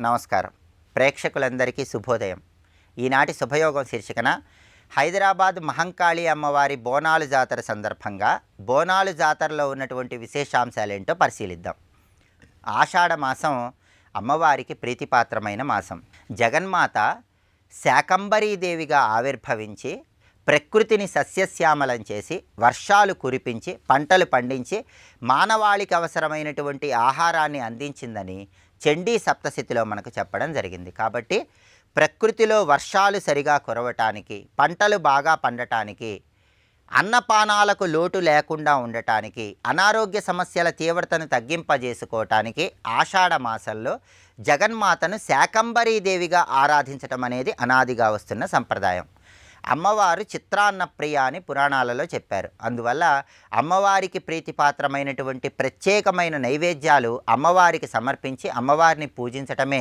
నమస్కారం. ప్రేక్షకులందరికీ శుభోదయం. ఈనాటి శుభయోగం శీర్షికన హైదరాబాద్ మహంకాళి అమ్మవారి బోనాలు జాతర సందర్భంగా బోనాలు జాతరలో ఉన్నటువంటి విశేషాంశాలేంటో పరిశీలిద్దాం. ఆషాఢ మాసం అమ్మవారికి ప్రీతిపాత్రమైన మాసం. జగన్మాత శాకంబరీదేవిగా ఆవిర్భవించి ప్రకృతిని సస్యశ్యామలం చేసి వర్షాలు కురిపించి పంటలు పండించి మానవాళికి అవసరమైనటువంటి ఆహారాన్ని అందించిందని చండీ సప్తశతిలో మనకు చెప్పడం జరిగింది. కాబట్టి ప్రకృతిలో వర్షాలు సరిగా కురవటానికి, పంటలు బాగా పండటానికి, అన్నపానాలకు లోటు లేకుండా ఉండటానికి, అనారోగ్య సమస్యల తీవ్రతను తగ్గింపజేసుకోవటానికి ఆషాఢ మాసంలో జగన్మాతను శాకంబరీదేవిగా ఆరాధించటం అనేది అనాదిగా వస్తున్న సంప్రదాయం. అమ్మవారు చిత్రాన్న ప్రియ అని పురాణాలలో చెప్పారు. అందువల్ల అమ్మవారికి ప్రీతిపాత్రమైనటువంటి ప్రత్యేకమైన నైవేద్యాలు అమ్మవారికి సమర్పించి అమ్మవారిని పూజించటమే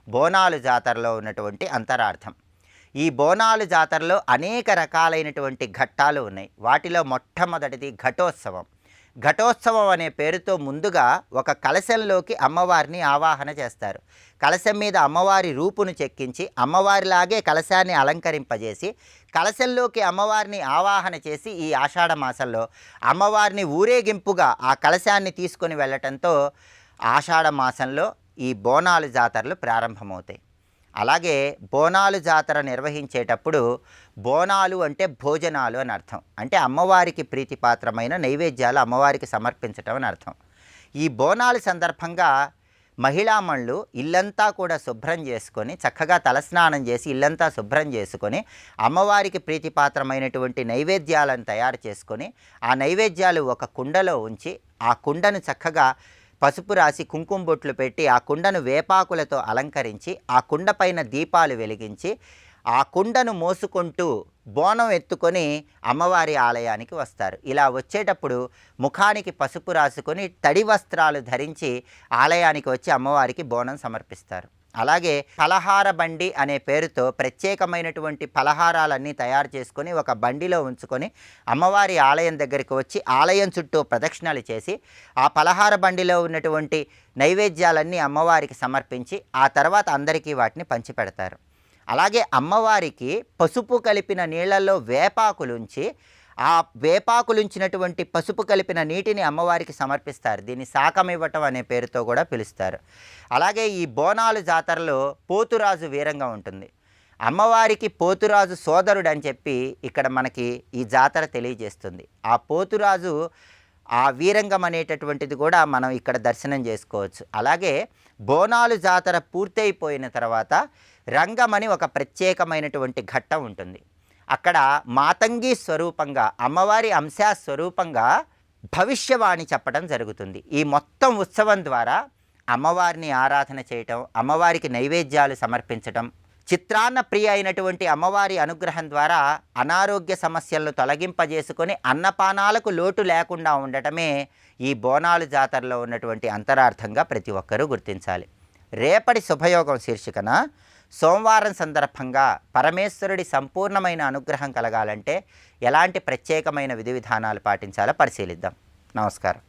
బోనాలు జాతరలో ఉన్నటువంటి అంతరార్థం. ఈ బోనాలు జాతరలో అనేక రకాలైనటువంటి ఘట్టాలు ఉన్నాయి. వాటిలో మొట్టమొదటిది ఘటోత్సవం. ఘటోత్సవం అనే పేరుతో ముందుగా ఒక కలశంలోకి అమ్మవారిని ఆవాహన చేస్తారు. కలశం మీద అమ్మవారి రూపును చెక్కించి అమ్మవారిలాగే కలశాన్ని అలంకరింపజేసి కలశంలోకి అమ్మవారిని ఆవాహన చేసి ఈ ఆషాఢ మాసంలో అమ్మవారిని ఊరేగింపుగా ఆ కలశాన్ని తీసుకొని వెళ్ళటంతో ఆషాఢ మాసంలో ఈ బోనాలు జాతరలు ప్రారంభమవుతాయి. అలాగే బోనాలు జాతర నిర్వహించేటప్పుడు బోనాలు అంటే భోజనాలు అని అర్థం. అంటే అమ్మవారికి ప్రీతిపాత్రమైన నైవేద్యాలు అమ్మవారికి సమర్పించటం అని అర్థం. ఈ బోనాలు సందర్భంగా మహిళామణులు ఇల్లంతా కూడా శుభ్రం చేసుకొని చక్కగా తలస్నానం చేసి ఇల్లంతా శుభ్రం చేసుకొని అమ్మవారికి ప్రీతిపాత్రమైనటువంటి నైవేద్యాలను తయారు చేసుకొని ఆ నైవేద్యాలు ఒక కుండలో ఉంచి ఆ కుండను చక్కగా పసుపు రాసి కుంకుమ బొట్లు పెట్టి ఆ కుండను వేపాకులతో అలంకరించి ఆ కుండ పైన దీపాలు వెలిగించి ఆ కుండను మోసుకుంటూ బోనం ఎత్తుకొని అమ్మవారి ఆలయానికి వస్తారు. ఇలా వచ్చేటప్పుడు ముఖానికి పసుపు రాసుకొని తడి వస్త్రాలు ధరించి ఆలయానికి వచ్చి అమ్మవారికి బోనం సమర్పిస్తారు. అలాగే ఫలహార బండి అనే పేరుతో ప్రత్యేకమైనటువంటి ఫలహారాలన్నీ తయారు చేసుకొని ఒక బండిలో ఉంచుకొని అమ్మవారి ఆలయం దగ్గరికి వచ్చి ఆలయం చుట్టూ ప్రదక్షిణలు చేసి ఆ ఫలహార బండిలో ఉన్నటువంటి నైవేద్యాలన్నీ అమ్మవారికి సమర్పించి ఆ తర్వాత అందరికీ వాటిని పంచిపెడతారు. అలాగే అమ్మవారికి పసుపు కలిపిన నీళ్లలో వేపాకులుంచి ఆ వేపాకులుంచినటువంటి పసుపు కలిపిన నీటిని అమ్మవారికి సమర్పిస్తారు. దీన్ని శాకమివ్వటం అనే పేరుతో కూడా పిలుస్తారు. అలాగే ఈ బోనాలు జాతరలో పోతురాజు వీరంగా ఉంటుంది. అమ్మవారికి పోతురాజు సోదరుడు అని చెప్పి ఇక్కడ మనకి ఈ జాతర తెలియజేస్తుంది. ఆ పోతురాజు ఆ వీరంగం అనేటటువంటిది కూడా మనం ఇక్కడ దర్శనం చేసుకోవచ్చు. అలాగే బోనాలు జాతర పూర్తయిపోయిన తర్వాత రంగం అని ఒక ప్రత్యేకమైనటువంటి ఘట్టం ఉంటుంది. అక్కడ మాతంగి స్వరూపంగా అమ్మవారి అంశా స్వరూపంగా భవిష్యవాణి చెప్పడం జరుగుతుంది. ఈ మొత్తం ఉత్సవం ద్వారా అమ్మవారిని ఆరాధన చేయటం, అమ్మవారికి నైవేద్యాలు సమర్పించటం, చిత్రాన్న ప్రియ అయినటువంటి అమ్మవారి అనుగ్రహం ద్వారా అనారోగ్య సమస్యలను తొలగింపజేసుకొని అన్నపానాలకు లోటు లేకుండా ఉండటమే ఈ బోనాలు జాతరలో ఉన్నటువంటి అంతరార్థంగా ప్రతి ఒక్కరూ గుర్తించాలి. రేపటి శుభయోగం శీర్షికన సోమవారం సందర్భంగా పరమేశ్వరుడి సంపూర్ణమైన అనుగ్రహం కలగాలంటే ఎలాంటి ప్రత్యేకమైన విధి విధానాలు పాటించాలో పరిశీలిద్దాం. నమస్కారం.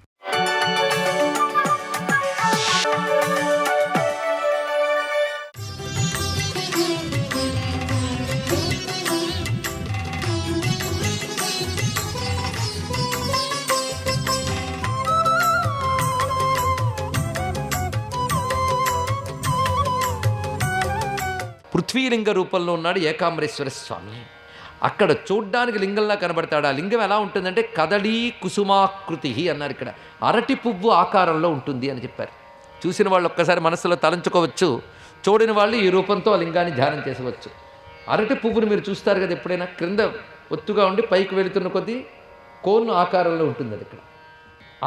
పృథ్వీలింగ రూపంలో ఉన్నాడు ఏకాంబరేశ్వర స్వామి. అక్కడ చూడ్డానికి లింగంలా కనబడతాడు. ఆ లింగం ఎలా ఉంటుందంటే కదళీ కుసుమాకృతి అన్నారు. ఇక్కడ అరటి పువ్వు ఆకారంలో ఉంటుంది అని చెప్పారు. చూసిన వాళ్ళు ఒక్కసారి మనసులో తలంచుకోవచ్చు, చూడని వాళ్ళు ఈ రూపంతో ఆ లింగాన్ని ధ్యానం చేసవచ్చు. అరటి పువ్వును మీరు చూస్తారు కదా ఎప్పుడైనా, క్రింద ఒత్తుగా ఉండి పైకి వెళుతున్న కొద్దీ కోన్ను ఆకారంలో ఉంటుంది అది. ఇక్కడ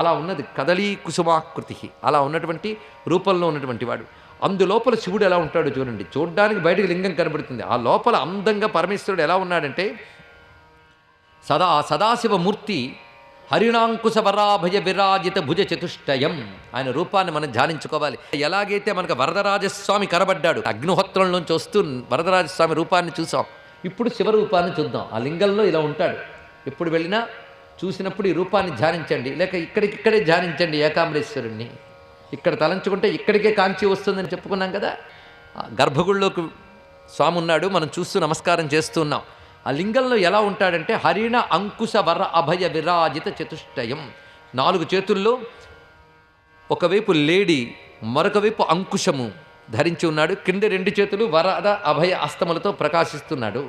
అలా ఉన్నది కదళీ కుసుమాకృతి. అలా ఉన్నటువంటి రూపంలో ఉన్నటువంటి వాడు. అందులోపల శివుడు ఎలా ఉంటాడో చూడండి. చూడ్డానికి బయటకు లింగం కనబడుతుంది, ఆ లోపల అందంగా పరమేశ్వరుడు ఎలా ఉన్నాడంటే సదాశివమూర్తి హరిణాంకుశ వరాభయ విరాజిత భుజ చతుష్టయం. ఆయన రూపాన్ని మనం ధ్యానించుకోవాలి. ఎలాగైతే మనకు వరదరాజస్వామి కనబడ్డాడు, అగ్నిహోత్రంలోంచి వస్తూ వరదరాజస్వామి రూపాన్ని చూసాం. ఇప్పుడు శివరూపాన్ని చూద్దాం. ఆ లింగంలో ఇలా ఉంటాడు. ఎప్పుడు వెళ్ళినా చూసినప్పుడు ఈ రూపాన్ని ధ్యానించండి, లేక ఇక్కడే ధ్యానించండి ఏకాంబరేశ్వరుణ్ణి. ఇక్కడ తలంచుకుంటే ఇక్కడికే కాంచి వస్తుందని చెప్పుకున్నాం కదా. గర్భగుడిలోకి స్వామి ఉన్నాడు, మనం చూస్తూ నమస్కారం చేస్తున్నాం. ఆ లింగంలో ఎలా ఉంటాడంటే హరిణ అంకుశ వర అభయ విరాజిత చతుష్టయం, 4 చేతుల్లో ఒకవైపు లేడి, మరొక వైపు అంకుశము ధరించి ఉన్నాడు. కింద 2 చేతులు వరద అభయ అస్తములతో ప్రకాశిస్తున్నాడు.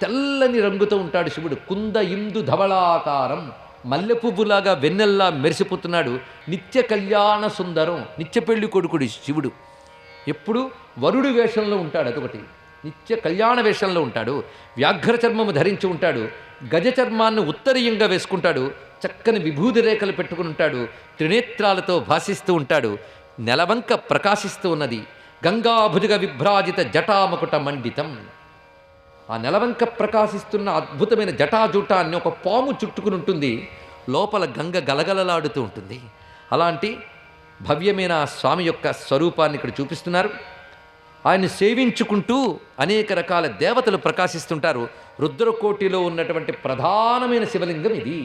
తెల్లని రంగుతో ఉంటాడు శివుడు. కుంద ఇందు ధవళాకారం, మల్లె పువ్వులాగా వెన్నెల్లా మెరిసిపోతున్నాడు. నిత్య కళ్యాణ సుందరం, నిత్య పెళ్లి కొడుకుడు శివుడు. ఎప్పుడు వరుడు వేషంలో ఉంటాడు, అదొకటి. నిత్య కళ్యాణ వేషంలో ఉంటాడు. వ్యాఘ్ర చర్మము ధరించి ఉంటాడు. గజ చర్మాన్ని ఉత్తరీయంగా వేసుకుంటాడు. చక్కని విభూది రేఖలు పెట్టుకుని ఉంటాడు. త్రినేత్రాలతో భాసిస్తూ ఉంటాడు. నెలవంక ప్రకాశిస్తూ ఉన్నది. గంగాభుజగ విభ్రాజిత జటామకుట మండితం, ఆ నెలవంక ప్రకాశిస్తున్న అద్భుతమైన జటాజూటాన్ని ఒక పాము చుట్టుకుని ఉంటుంది. లోపల గంగ గలగలలాడుతూ ఉంటుంది. అలాంటి భవ్యమైన ఆ స్వామి యొక్క స్వరూపాన్ని ఇక్కడ చూపిస్తున్నారు. ఆయన్ని సేవించుకుంటూ అనేక రకాల దేవతలు ప్రకాశిస్తుంటారు. రుద్రకోటిలో ఉన్నటువంటి ప్రధానమైన శివలింగం ఇది.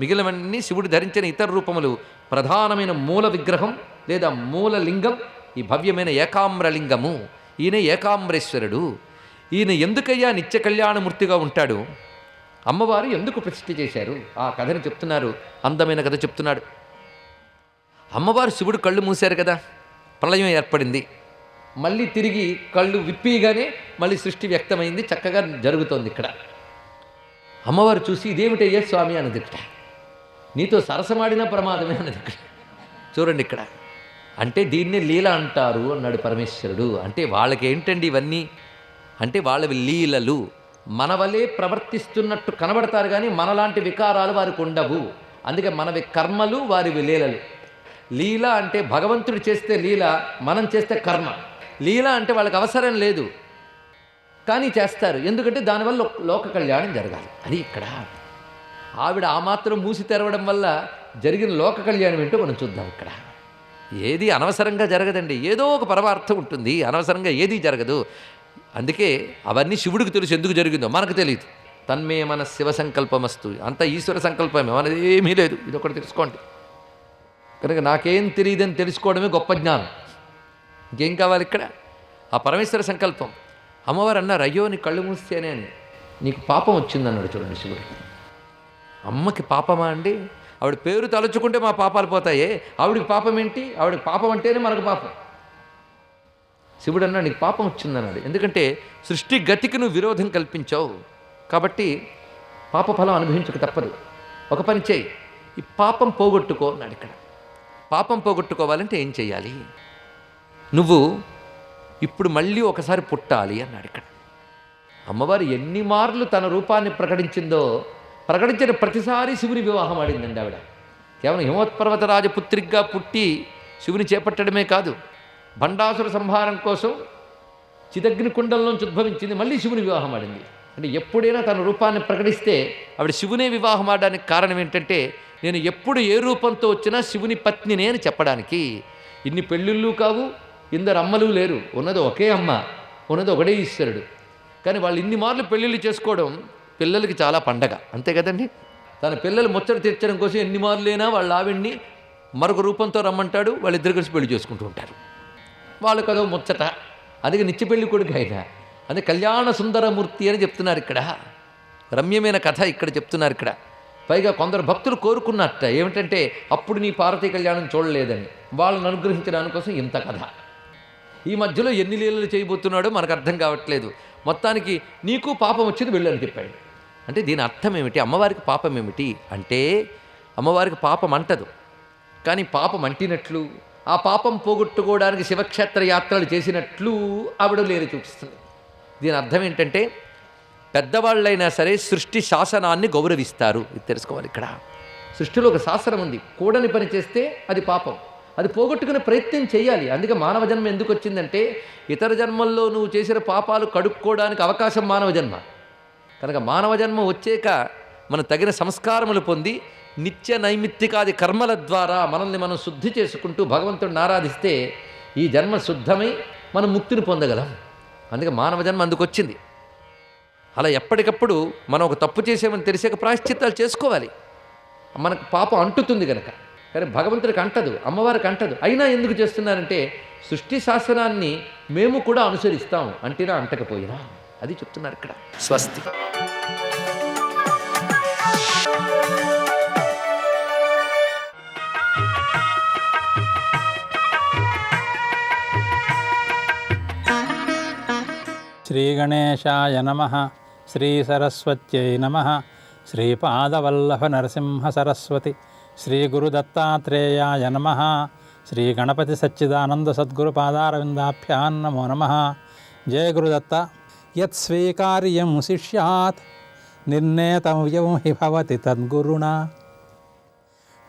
మిగిలినవన్నీ శివుడు ధరించిన ఇతర రూపములు. ప్రధానమైన మూల విగ్రహం లేదా మూల లింగం ఈ భవ్యమైన ఏకామ్రలింగము. ఈయన ఏకామ్రేశ్వరుడు. ఈయన ఎందుకయ్యా నిత్య కళ్యాణమూర్తిగా ఉంటాడు, అమ్మవారు ఎందుకు ప్రతిష్ఠ చేశారు, ఆ కథని చెప్తున్నారు. అందమైన కథ చెప్తున్నాడు. అమ్మవారు శివుడు కళ్ళు మూశారు కదా, ప్రళయం ఏర్పడింది. మళ్ళీ తిరిగి కళ్ళు విప్పిగానే మళ్ళీ సృష్టి వ్యక్తమైంది, చక్కగా జరుగుతోంది. ఇక్కడ అమ్మవారు చూసి ఇదేమిటయ్యే స్వామి అన్నది. ఇక్కడ నీతో సరసమాడిన ప్రమాదమే అన్నది. ఇక్కడ చూడండి, ఇక్కడ అంటే దీన్నే లీల అంటారు అన్నాడు పరమేశ్వరుడు. అంటే వాళ్ళకి ఏంటండి ఇవన్నీ అంటే వాళ్ళవి లీలలు. మన వలే ప్రవర్తిస్తున్నట్టు కనబడతారు కానీ మనలాంటి వికారాలు వారికి ఉండవు. అందుకే మనవి కర్మలు, వారివి లీలలు. లీల అంటే భగవంతుడు చేస్తే లీల, మనం చేస్తే కర్మ. లీల అంటే వాళ్ళకి అవసరం లేదు కానీ చేస్తారు, ఎందుకంటే దానివల్ల లోక కళ్యాణం జరగాలి. అది ఇక్కడ ఆవిడ ఆ మాత్రం మూసి తెరవడం వల్ల జరిగిన లోక కళ్యాణం ఏంటో మనం చూద్దాం. ఇక్కడ ఏది అనవసరంగా జరగదండి, ఏదో ఒక పరమార్థం ఉంటుంది, అనవసరంగా ఏదీ జరగదు. అందుకే అవన్నీ శివుడికి తెలుసు ఎందుకు జరిగిందో, మనకు తెలియదు. తన్మే మన శివ సంకల్పమస్తు, అంత ఈశ్వర సంకల్పమే, మనది ఏమీ లేదు. ఇది ఒకటి తెలుసుకోండి. కనుక నాకేం తెలియదని తెలుసుకోవడమే గొప్ప జ్ఞానం. ఇంకేం కావాలి ఇక్కడ? ఆ పరమేశ్వర సంకల్పం. అమ్మవారు అన్నారు, అయ్యో నీ కళ్ళు మూస్తేనే అని నీకు పాపం వచ్చిందన్నాడు. చూడండి శివుడు. అమ్మకి పాపమా అండి? ఆవిడ పేరు తలుచుకుంటే మా పాపాలు పోతాయే, ఆవిడికి పాపం ఏంటి? ఆవిడకి పాపం అంటేనే మనకు పాపం. శివుడు అన్నాడు, నీకు పాపం వచ్చిందన్నాడు. ఎందుకంటే సృష్టి గతికి నువ్వు విరోధం కల్పించావు కాబట్టి పాప ఫలం అనుభవించక తప్పదు. ఒక పని చేయి, ఈ పాపం పోగొట్టుకో అన్నాడు. ఇక్కడ పాపం పోగొట్టుకోవాలంటే ఏం చేయాలి? నువ్వు ఇప్పుడు మళ్ళీ ఒకసారి పుట్టాలి అన్నాడు. ఇక్కడ అమ్మవారు ఎన్ని మార్లు తన రూపాన్ని ప్రకటించిందో, ప్రకటించిన ప్రతిసారి శివుని వివాహం ఆడిందండి ఆవిడ. కేవలం హిమోత్పర్వత రాజపుత్రిగా పుట్టి శివుని చేపట్టడమే కాదు, భండాసుర సంహారం కోసం చిదగ్ని కుండంలోంచి ఉద్భవించింది, మళ్ళీ శివుని వివాహం ఆడింది. అంటే ఎప్పుడైనా తన రూపాన్ని ప్రకటిస్తే ఆవిడ శివునే వివాహం ఆడడానికి కారణం ఏంటంటే, నేను ఎప్పుడు ఏ రూపంతో వచ్చినా శివుని పత్నినే అని చెప్పడానికి. ఇన్ని పెళ్ళిళ్ళు కావు, ఇందరు అమ్మలు లేరు, ఉన్నది ఒకే అమ్మ, ఉన్నది ఒకటే ఈశ్వరుడు. కానీ వాళ్ళు ఇన్ని మార్లు పెళ్ళిళ్ళు చేసుకోవడం పిల్లలకి చాలా పండగ, అంతే కదండి. తన పిల్లలు ముచ్చట తీర్చడం కోసం ఎన్ని మార్లైనా వాళ్ళ ఆవిడ్ని మరొక రూపంతో రమ్మంటాడు, వాళ్ళిద్దరు కలిసి పెళ్లి చేసుకుంటూ ఉంటారు. వాళ్ళకు అదో ముచ్చట. అందుకే నిత్య పెళ్లి కొడుకు అయినా అదే కళ్యాణ సుందరమూర్తి అని చెప్తున్నారు. ఇక్కడ రమ్యమైన కథ ఇక్కడ చెప్తున్నారు. ఇక్కడ పైగా కొందరు భక్తులు కోరుకున్నట్ట ఏమిటంటే, అప్పుడు నీ పార్వతీ కళ్యాణం చూడలేదని, వాళ్ళని అనుగ్రహించడానికి కోసం ఇంత కథ. ఈ మధ్యలో ఎన్ని లీలలు చేయబోతున్నాడో మనకు అర్థం కావట్లేదు. మొత్తానికి నీకు పాపం వచ్చింది వెళ్ళని చెప్పాడు. అంటే దీని అర్థం ఏమిటి? అమ్మవారికి పాపం ఏమిటి అంటే, అమ్మవారికి పాపం అంటదు కానీ పాపం అంటినట్లు, ఆ పాపం పోగొట్టుకోవడానికి శివక్షేత్ర యాత్రలు చేసినట్లు ఆవిడ లేరు చూపిస్తుంది. దీని అర్థం ఏంటంటే, పెద్దవాళ్ళైనా సరే సృష్టి శాసనాన్ని గౌరవిస్తారు. ఇది తెలుసుకోవాలి. ఇక్కడ సృష్టిలో ఒక శాసనం ఉంది, కూడని పని చేస్తే అది పాపం, అది పోగొట్టుకునే ప్రయత్నం చేయాలి. అందుకే మానవ జన్మ ఎందుకు వచ్చిందంటే, ఇతర జన్మల్లో నువ్వు చేసిన పాపాలు కడుక్కోవడానికి అవకాశం మానవ జన్మ. కనుక మానవ జన్మ వచ్చాక మనం తగిన సంస్కారములు పొంది నిత్య నైమిత్తికాది కర్మల ద్వారా మనల్ని మనం శుద్ధి చేసుకుంటూ భగవంతుడిని ఆరాధిస్తే ఈ జన్మ శుద్ధమై మనం ముక్తిని పొందగలం. అందుకే మానవ జన్మ అందుకు వచ్చింది. అలా ఎప్పటికప్పుడు మనం ఒక తప్పు చేసామని తెలిసాక ప్రాయశ్చిత్తాలు చేసుకోవాలి. మనకు పాపం అంటుతుంది కనుక. కానీ భగవంతుడికి అంటదు, అమ్మవారికి అంటదు. అయినా ఎందుకు చేస్తున్నారంటే, సృష్టి శాసనాన్ని మేము కూడా అనుసరిస్తాం అంటేనా అంటకపోయినా. అది చెప్తున్నారు ఇక్కడ. స్వస్తి. శ్రీగణేశాయ నమః. శ్రీసరస్వత్యై నమః. శ్రీపాదవల్లభనరసింహసరస్వతి. శ్రీగురుదత్తాత్రేయాయ నమః. శ్రీగణపతి సచ్చిదానంద సద్గురుపాదారవిందాభ్యాం నమో నమః. జయ గురుదత్త. యత్ స్వీకార్యం శిష్యాత్ నిర్ణేతవ్యం హి భవతి తద్గురుణా.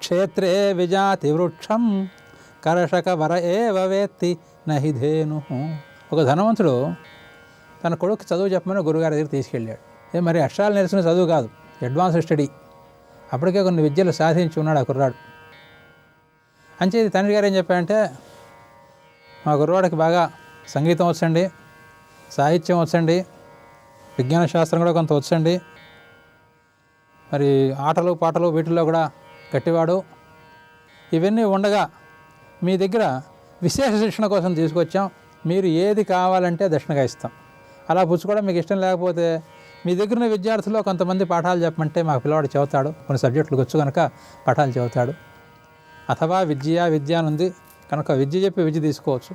క్షేత్రే విజాతి వృక్షం కర్షకవర ఏవ వేత్తి నహి ధేను. ఒక ధనవంతుడు తన కొడుకు చదువు చెప్పమని గురుగారి దగ్గర తీసుకెళ్ళాడు. మరి అక్షరాలు నేర్చుకునే చదువు కాదు, అడ్వాన్స్ స్టడీ. అప్పటికే కొన్ని విద్యలు సాధించి ఉన్నాడు ఆ కుర్రాడు. అంచేది తండ్రి గారు ఏం చెప్పారంటే, మా కుర్రాడికి బాగా సంగీతం వచ్చండి, సాహిత్యం వచ్చండి, విజ్ఞాన శాస్త్రం కూడా కొంత వచ్చండి, మరి ఆటలు పాటలు వీటిల్లో కూడా గట్టివాడు. ఇవన్నీ ఉండగా మీ దగ్గర విశేష శిక్షణ కోసం తీసుకొచ్చాం, మీరు ఏది కావాలంటే దక్షిణగా ఇస్తాం. అలా పుచ్చుకోవడం మీకు ఇష్టం లేకపోతే మీ దగ్గర ఉన్న విద్యార్థుల్లో కొంతమంది పాఠాలు చెప్పమంటే మాకు పిల్లవాడు చెబుతాడు, కొన్ని సబ్జెక్టులకు వచ్చు కనుక పాఠాలు చెబుతాడు. అథవా విద్య అని ఉంది కనుక విద్య చెప్పి విద్య తీసుకోవచ్చు.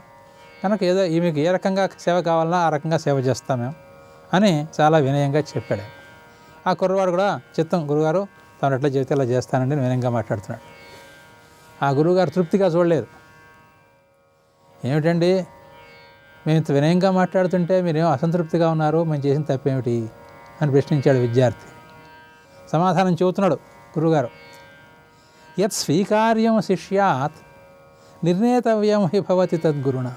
కనుక ఏదో మీకు ఏ రకంగా సేవ కావాలన్నా ఆ రకంగా సేవ చేస్తాం మేము అని చాలా వినయంగా చెప్పాడు. ఆ కుర్రవాడు కూడా చిత్తం గురుగారు తాను ఎట్లా చెబితే అలా చేస్తానండి వినయంగా మాట్లాడుతున్నాడు. ఆ గురువుగారు తృప్తిగా చూడలేదు. ఏమిటండి మేము ఇంత వినయంగా మాట్లాడుతుంటే మీరేమో అసంతృప్తిగా ఉన్నారు, మేము చేసిన తప్పేమిటి అని ప్రశ్నించాడు విద్యార్థి. సమాధానం చెబుతున్నాడు గురువుగారు. యత్ స్వీకార్యం శిష్యాత్ నిర్ణేతవ్యం హి భవతి తద్గురుణ.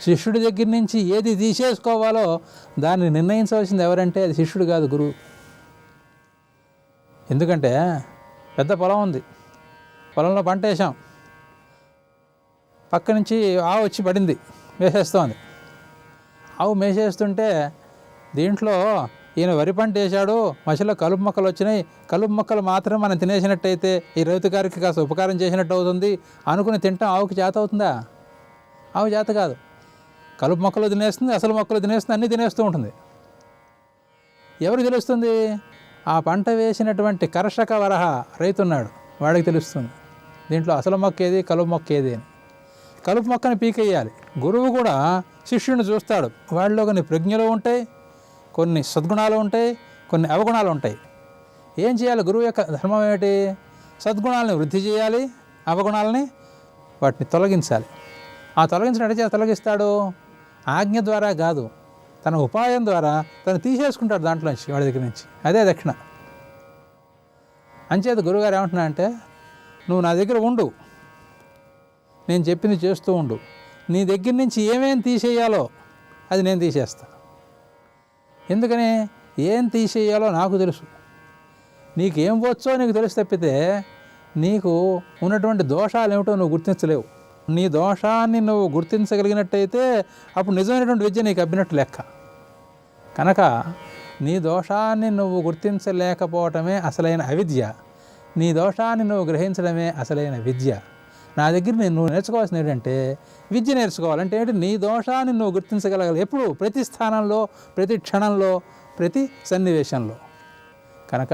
శిష్యుడి దగ్గర నుంచి ఏది తీసేసుకోవాలో దాన్ని నిర్ణయించవలసింది ఎవరంటే అది శిష్యుడు కాదు, గురువు. ఎందుకంటే పెద్ద పొలం ఉంది, పొలంలో పంట వేసాం, పక్క నుంచి ఆవు వచ్చి పడింది, వేసేస్తోంది. ఆవు మేసేస్తుంటే దీంట్లో ఈయన వరి పంట వేసాడు, మధ్యలో కలుపు మొక్కలు వచ్చినాయి, కలుపు మొక్కలు మాత్రం మనం తినేసినట్టయితే ఈ రైతు గారికి కాస్త ఉపకారం చేసినట్టు అవుతుంది అనుకుని తింటాం. ఆవుకి చేత అవుతుందా? ఆవు చేత కాదు. కలుపు మొక్కలు తినేస్తుంది, అసలు మొక్కలు తినేస్తుంది, అన్నీ తినేస్తూ ఉంటుంది. ఎవరు తెలుస్తుంది? ఆ పంట వేసినటువంటి కర్షక వరహ రైతున్నాడు, వాడికి తెలుస్తుంది దీంట్లో అసలు మొక్క ఏది, కలుపు మొక్క ఏది అని. కలుపు మొక్కని పీకేయాలి. గురువు కూడా శిష్యుని చూస్తాడు, వాళ్ళలో కొన్ని ప్రజ్ఞలు ఉంటాయి, కొన్ని సద్గుణాలు ఉంటాయి, కొన్ని అవగుణాలు ఉంటాయి. ఏం చేయాలి? గురువు యొక్క ధర్మం ఏమిటి? సద్గుణాలని వృద్ధి చేయాలి, అవగుణాలని వాటిని తొలగించాలి. ఆ తొలగించినట్టు తొలగిస్తాడు ఆజ్ఞ ద్వారా కాదు, తన ఉపాయం ద్వారా తను తీసేసుకుంటాడు దాంట్లోంచి, వాడి దగ్గర నుంచి. అదే దక్షిణ. అంచేత గురువుగారు ఏమంటున్నా అంటే, నువ్వు నా దగ్గర ఉండు, నేను చెప్పింది చేస్తూ ఉండు, నీ దగ్గర నుంచి ఏమేం తీసేయాలో అది నేను తీసేస్తా. ఎందుకని? ఏం తీసేయాలో నాకు తెలుసు, నీకేం వచ్చో నీకు తెలుసు తప్పితే నీకు ఉన్నటువంటి దోషాలు ఏమిటో నువ్వు గుర్తించలేవు. నీ దోషాన్ని నువ్వు గుర్తించగలిగినట్టయితే అప్పుడు నిజమైనటువంటి విద్య నీకు అబ్బినట్టు లెక్క. కనుక నీ దోషాన్ని నువ్వు గుర్తించలేకపోవటమే అసలైన అవిద్య, నీ దోషాన్ని నువ్వు గ్రహించడమే అసలైన విద్య. నా దగ్గర నువ్వు నేర్చుకోవాల్సింది ఏంటంటే విద్య నేర్చుకోవాలంటే ఏంటి? నీ దోషాన్ని నువ్వు గుర్తించగలగాలి ఎప్పుడు, ప్రతి స్థానంలో, ప్రతి క్షణంలో, ప్రతి సన్నివేశంలో. కనుక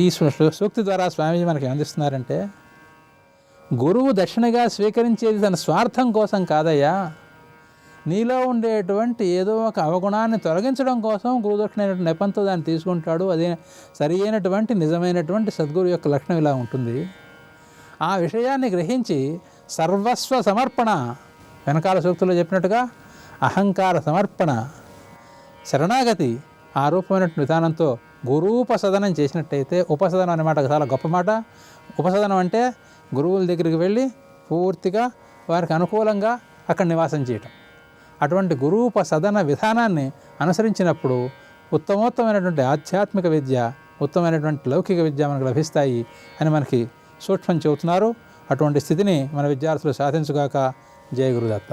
ఈ సూక్తి ద్వారా స్వామీజీ మనకి అందిస్తున్నారంటే, గురువు దక్షిణగా స్వీకరించేది తన స్వార్థం కోసం కాదయ్యా, నీలో ఉండేటువంటి ఏదో ఒక అవగుణాన్ని తొలగించడం కోసం గురుదక్షిణ నెపంతో దాన్ని తీసుకుంటాడు. అదే సరి అయినటువంటి నిజమైనటువంటి సద్గురు యొక్క లక్షణం ఇలా ఉంటుంది. ఆ విషయాన్ని గ్రహించి సర్వస్వ సమర్పణ, వెనకాల సూక్తుల్లో చెప్పినట్టుగా అహంకార సమర్పణ, శరణాగతి, ఆ రూపమైనటువంటి విధానంతో గురూపసదనం చేసినట్టయితే, ఉపసదనం అనే మాట చాలా గొప్ప మాట. ఉపసదనం అంటే గురువుల దగ్గరికి వెళ్ళి పూర్తిగా వారికి అనుకూలంగా అక్కడ నివాసం చేయటం. అటువంటి గురూపసదన విధానాన్ని అనుసరించినప్పుడు ఉత్తమోత్తమైనటువంటి ఆధ్యాత్మిక విద్య, ఉత్తమమైనటువంటి లౌకిక విద్య మనకు లభిస్తాయి అని మనకి సూక్ష్మం చెబుతున్నారు. అటువంటి స్థితిని మన విద్యార్థులు సాధించుగాక. జయ గురుదత్త.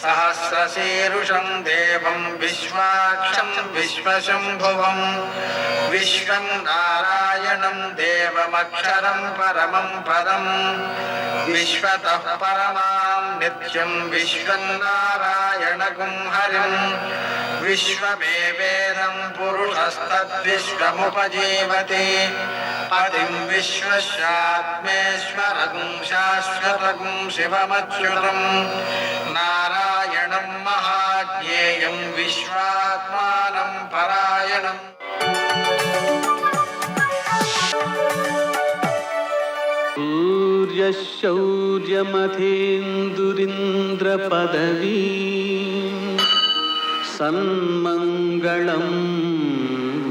సహా सहस्रशीरुषं देवं विश्वाक्षं विश्वशम्भुवं विश्वं नारायणं देवमक्षरं परमं पदं विश्वतः परमां नित्यं विश्वं नारायणगुं हरिं विश्वमेवेदं पुरुषस्तद्विश्वमुपजीवति पतिं विश्वस्यात्मेश्वरगुं शाश्वतगुं शिवमच्युतं नारायणं महाज्ञेयं विश्वात्मानं परायणम् सूर्यशौर्यमथेन्दुरिन्द्रपदवी सन्मङ्गलं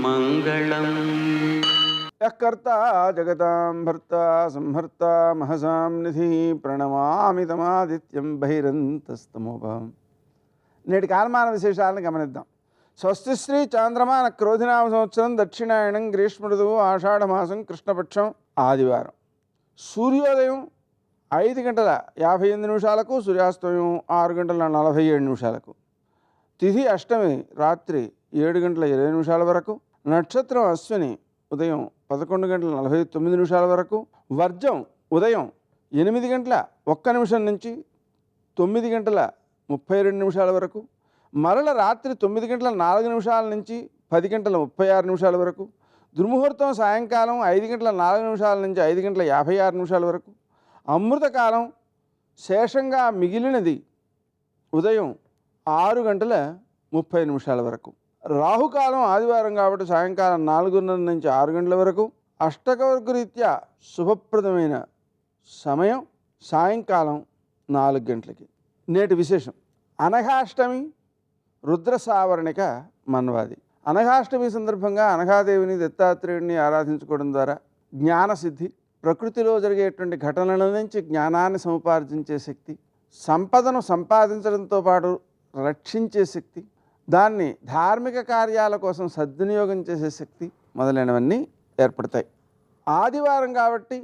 मङ्गलम् कर्ता जगतां भर्ता संहर्ता महसां निधि ప్రణమామి తమాదిత్యం బహిరంతస్తమోభం. నేటి కాలమాన విశేషాలను గమనిద్దాం. స్వస్తి శ్రీ చాంద్రమాన క్రోధినామ సంవత్సరం దక్షిణాయనం గ్రీష్మ ఋతువు ఆషాఢమాసం కృష్ణపక్షం ఆదివారం. సూర్యోదయం 5:58 సూర్యాస్తమయం 6:47. తిథి అష్టమి రాత్రి 7:20 వరకు. నక్షత్రం అశ్విని ఉదయం 11:49 వరకు. వర్జం ఉదయం 8:01 నుంచి 9:32 వరకు. మరల రాత్రి 9:04 నుంచి 10:36 వరకు. దుర్ముహూర్తం సాయంకాలం 5:04 నుంచి 5:56 వరకు. అమృతకాలం శేషంగా మిగిలినది ఉదయం 6:30 వరకు. రాహుకాలం ఆదివారం కాబట్టి సాయంకాలం 4:30 నుంచి 6 గంటల వరకు. అష్టకవర్గ రీత్యా శుభప్రదమైన సమయం సాయంకాలం 4 గంటలకి. నేటి విశేషం అనఘాష్టమి రుద్ర సావరణిక మన్వాది. అనఘాష్టమి సందర్భంగా అనఘాదేవిని దత్తాత్రేయుడిని ఆరాధించుకోవడం ద్వారా జ్ఞానసిద్ధి, ప్రకృతిలో జరిగేటువంటి ఘటనల నుంచి జ్ఞానాన్ని సముపార్జించే శక్తి, సంపదను సంపాదించడంతో పాటు రక్షించే శక్తి, దాన్ని ధార్మిక కార్యాల కోసం సద్వినియోగం చేసే శక్తి మొదలైనవన్నీ ఏర్పడతాయి. ఆదివారం కాబట్టి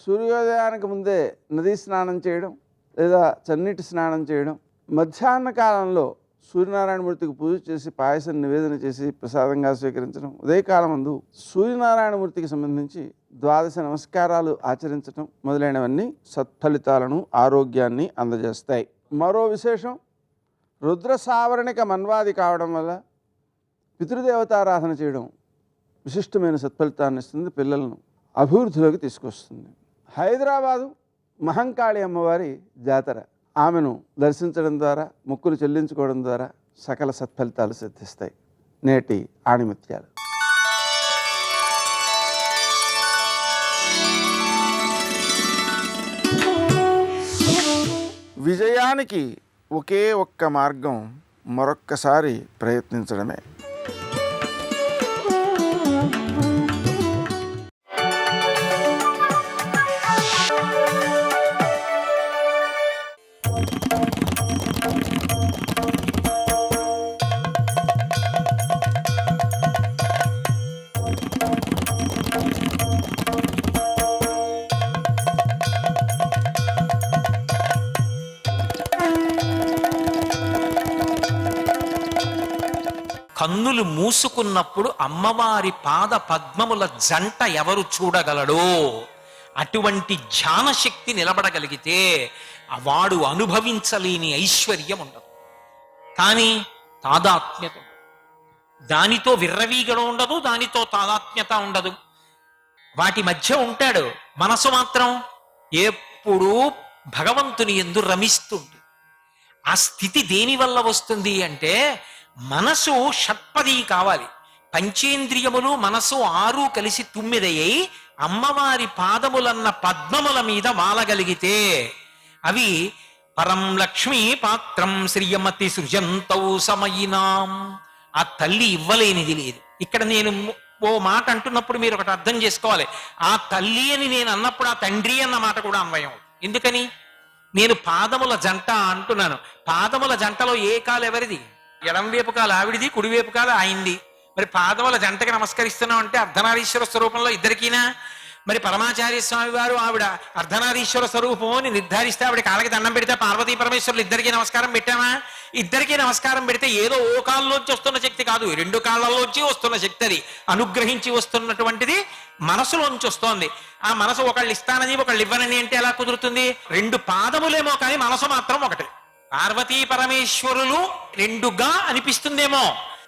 సూర్యోదయానికి ముందే నదీ స్నానం చేయడం లేదా చన్నీటి స్నానం చేయడం, మధ్యాహ్న కాలంలో సూర్యనారాయణమూర్తికి పూజ చేసి పాయసం నివేదన చేసి ప్రసాదంగా స్వీకరించడం, ఉదయకాలం ముందు సూర్యనారాయణమూర్తికి సంబంధించి 12 నమస్కారాలు ఆచరించడం మొదలైనవన్నీ సత్ఫలితాలను ఆరోగ్యాన్ని అందజేస్తాయి. మరో విశేషం రుద్ర సావరణిక మన్వాది కావడం వల్ల పితృదేవతారాధన చేయడం విశిష్టమైన సత్ఫలితాన్ని ఇస్తుంది, పిల్లలను అభివృద్ధిలోకి తీసుకొస్తుంది. హైదరాబాదు మహంకాళి అమ్మవారి జాతర. ఆమెను దర్శించడం ద్వారా మొక్కులు చెల్లించుకోవడం ద్వారా సకల సత్ఫలితాలు సిద్ధిస్తాయి. నేటి ఆణిముత్యాలు. విజయానికి ఒకే ఒక్క మార్గం, మరొక్కసారి ప్రయత్నించడమే. కన్నులు మూసుకున్నప్పుడు అమ్మవారి పాద పద్మముల జంట ఎవరు చూడగలడో అటువంటి ధ్యానశక్తి నిలబడగలిగితే వాడు అనుభవించలేని ఐశ్వర్యం ఉండదు. కానీ తాదాత్మ్యత, దానితో విర్రవీగడం ఉండదు, దానితో తాదాత్మ్యత ఉండదు, వాటి మధ్య ఉంటాడు. మనసు మాత్రం ఎప్పుడూ భగవంతుని యందు రమిస్తుంది. ఆ స్థితి దేని వల్ల వస్తుంది అంటే మనసు షట్పది కావాలి. పంచేంద్రియములు మనసు 6 కలిసి 9 అయ్యి అమ్మవారి పాదములన్న పద్మముల మీద వాలగలిగితే అవి పరం లక్ష్మీ పాత్రం శ్రియమతి సృజంతౌ సమయినాం. ఆ తల్లి ఇవ్వలేనిది లేదు. ఇక్కడ నేను ఓ మాట అంటున్నప్పుడు మీరు ఒకటి అర్థం చేసుకోవాలి. ఆ తల్లి అని నేను అన్నప్పుడు ఆ తండ్రి అన్న మాట కూడా అన్వయం. ఎందుకని? నేను పాదముల జంట అంటున్నాను. పాదముల జంటలో ఏ కాలు ఎవరిది? ఎడంవైపు కాలు ఆవిడిది, కుడివైపు కాలు ఆయనది. మరి పాదముల జంటకి నమస్కరిస్తున్నాం అంటే అర్ధనారీశ్వర స్వరూపంలో ఇద్దరికీనా? మరి పరమాచార్య స్వామి వారు ఆవిడ అర్ధనారీశ్వర స్వరూపం అని నిర్ధారిస్తే ఆవిడ కాళ్ళకి దండం పెడితే పార్వతీ పరమేశ్వరులు ఇద్దరికీ నమస్కారం పెట్టామా? ఇద్దరికీ నమస్కారం పెడితే ఏదో ఓ కాళ్ళలోంచి వస్తున్న శక్తి కాదు, రెండు కాళ్ళలోంచి వస్తున్న శక్తి. అది అనుగ్రహించి వస్తున్నటువంటిది మనసులోంచి వస్తోంది. ఆ మనసు ఒకళ్ళు ఇస్తానని ఒకళ్ళు ఇవ్వనని అంటే ఎలా కుదురుతుంది? రెండు పాదములేమో కానీ మనసు మాత్రం ఒకటి. పార్వతీ పరమేశ్వరులు రెండుగా అనిపిస్తుందేమో,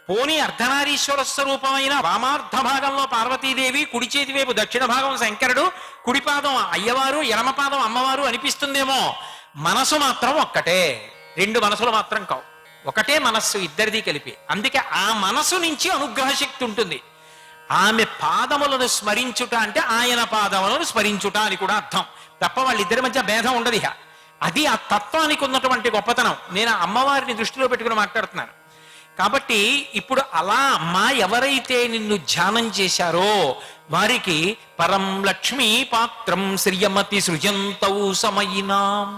పోనీ అర్ధనారీశ్వర స్వరూపమైన వామార్థ భాగంలో పార్వతీదేవి, కుడి చేతి వైపు దక్షిణ భాగం శంకరుడు, కుడి పాదం అయ్యవారు, ఎడమ పాదం అమ్మవారు అనిపిస్తుందేమో, మనసు మాత్రం ఒక్కటే. రెండు మనసులు మాత్రం కావు, ఒకటే మనస్సు ఇద్దరిది కలిపి. అందుకే ఆ మనసు నుంచి అనుగ్రహ శక్తి ఉంటుంది. ఆమె పాదములను స్మరించుట అంటే ఆయన పాదములను స్మరించుట అని కూడా అర్థం తప్ప వాళ్ళిద్దరి మధ్య భేదం ఉండదు. ఇక అది ఆ తత్వానికి ఉన్నటువంటి గొప్పతనం. నేను అమ్మవారిని దృష్టిలో పెట్టుకుని మాట్లాడుతున్నాను కాబట్టి ఇప్పుడు అలా అమ్మ ఎవరైతే నిన్ను ధ్యానం చేశారో వారికి పరం లక్ష్మీ పాత్రం శ్రియమతి సృజంతౌ సమయినాం.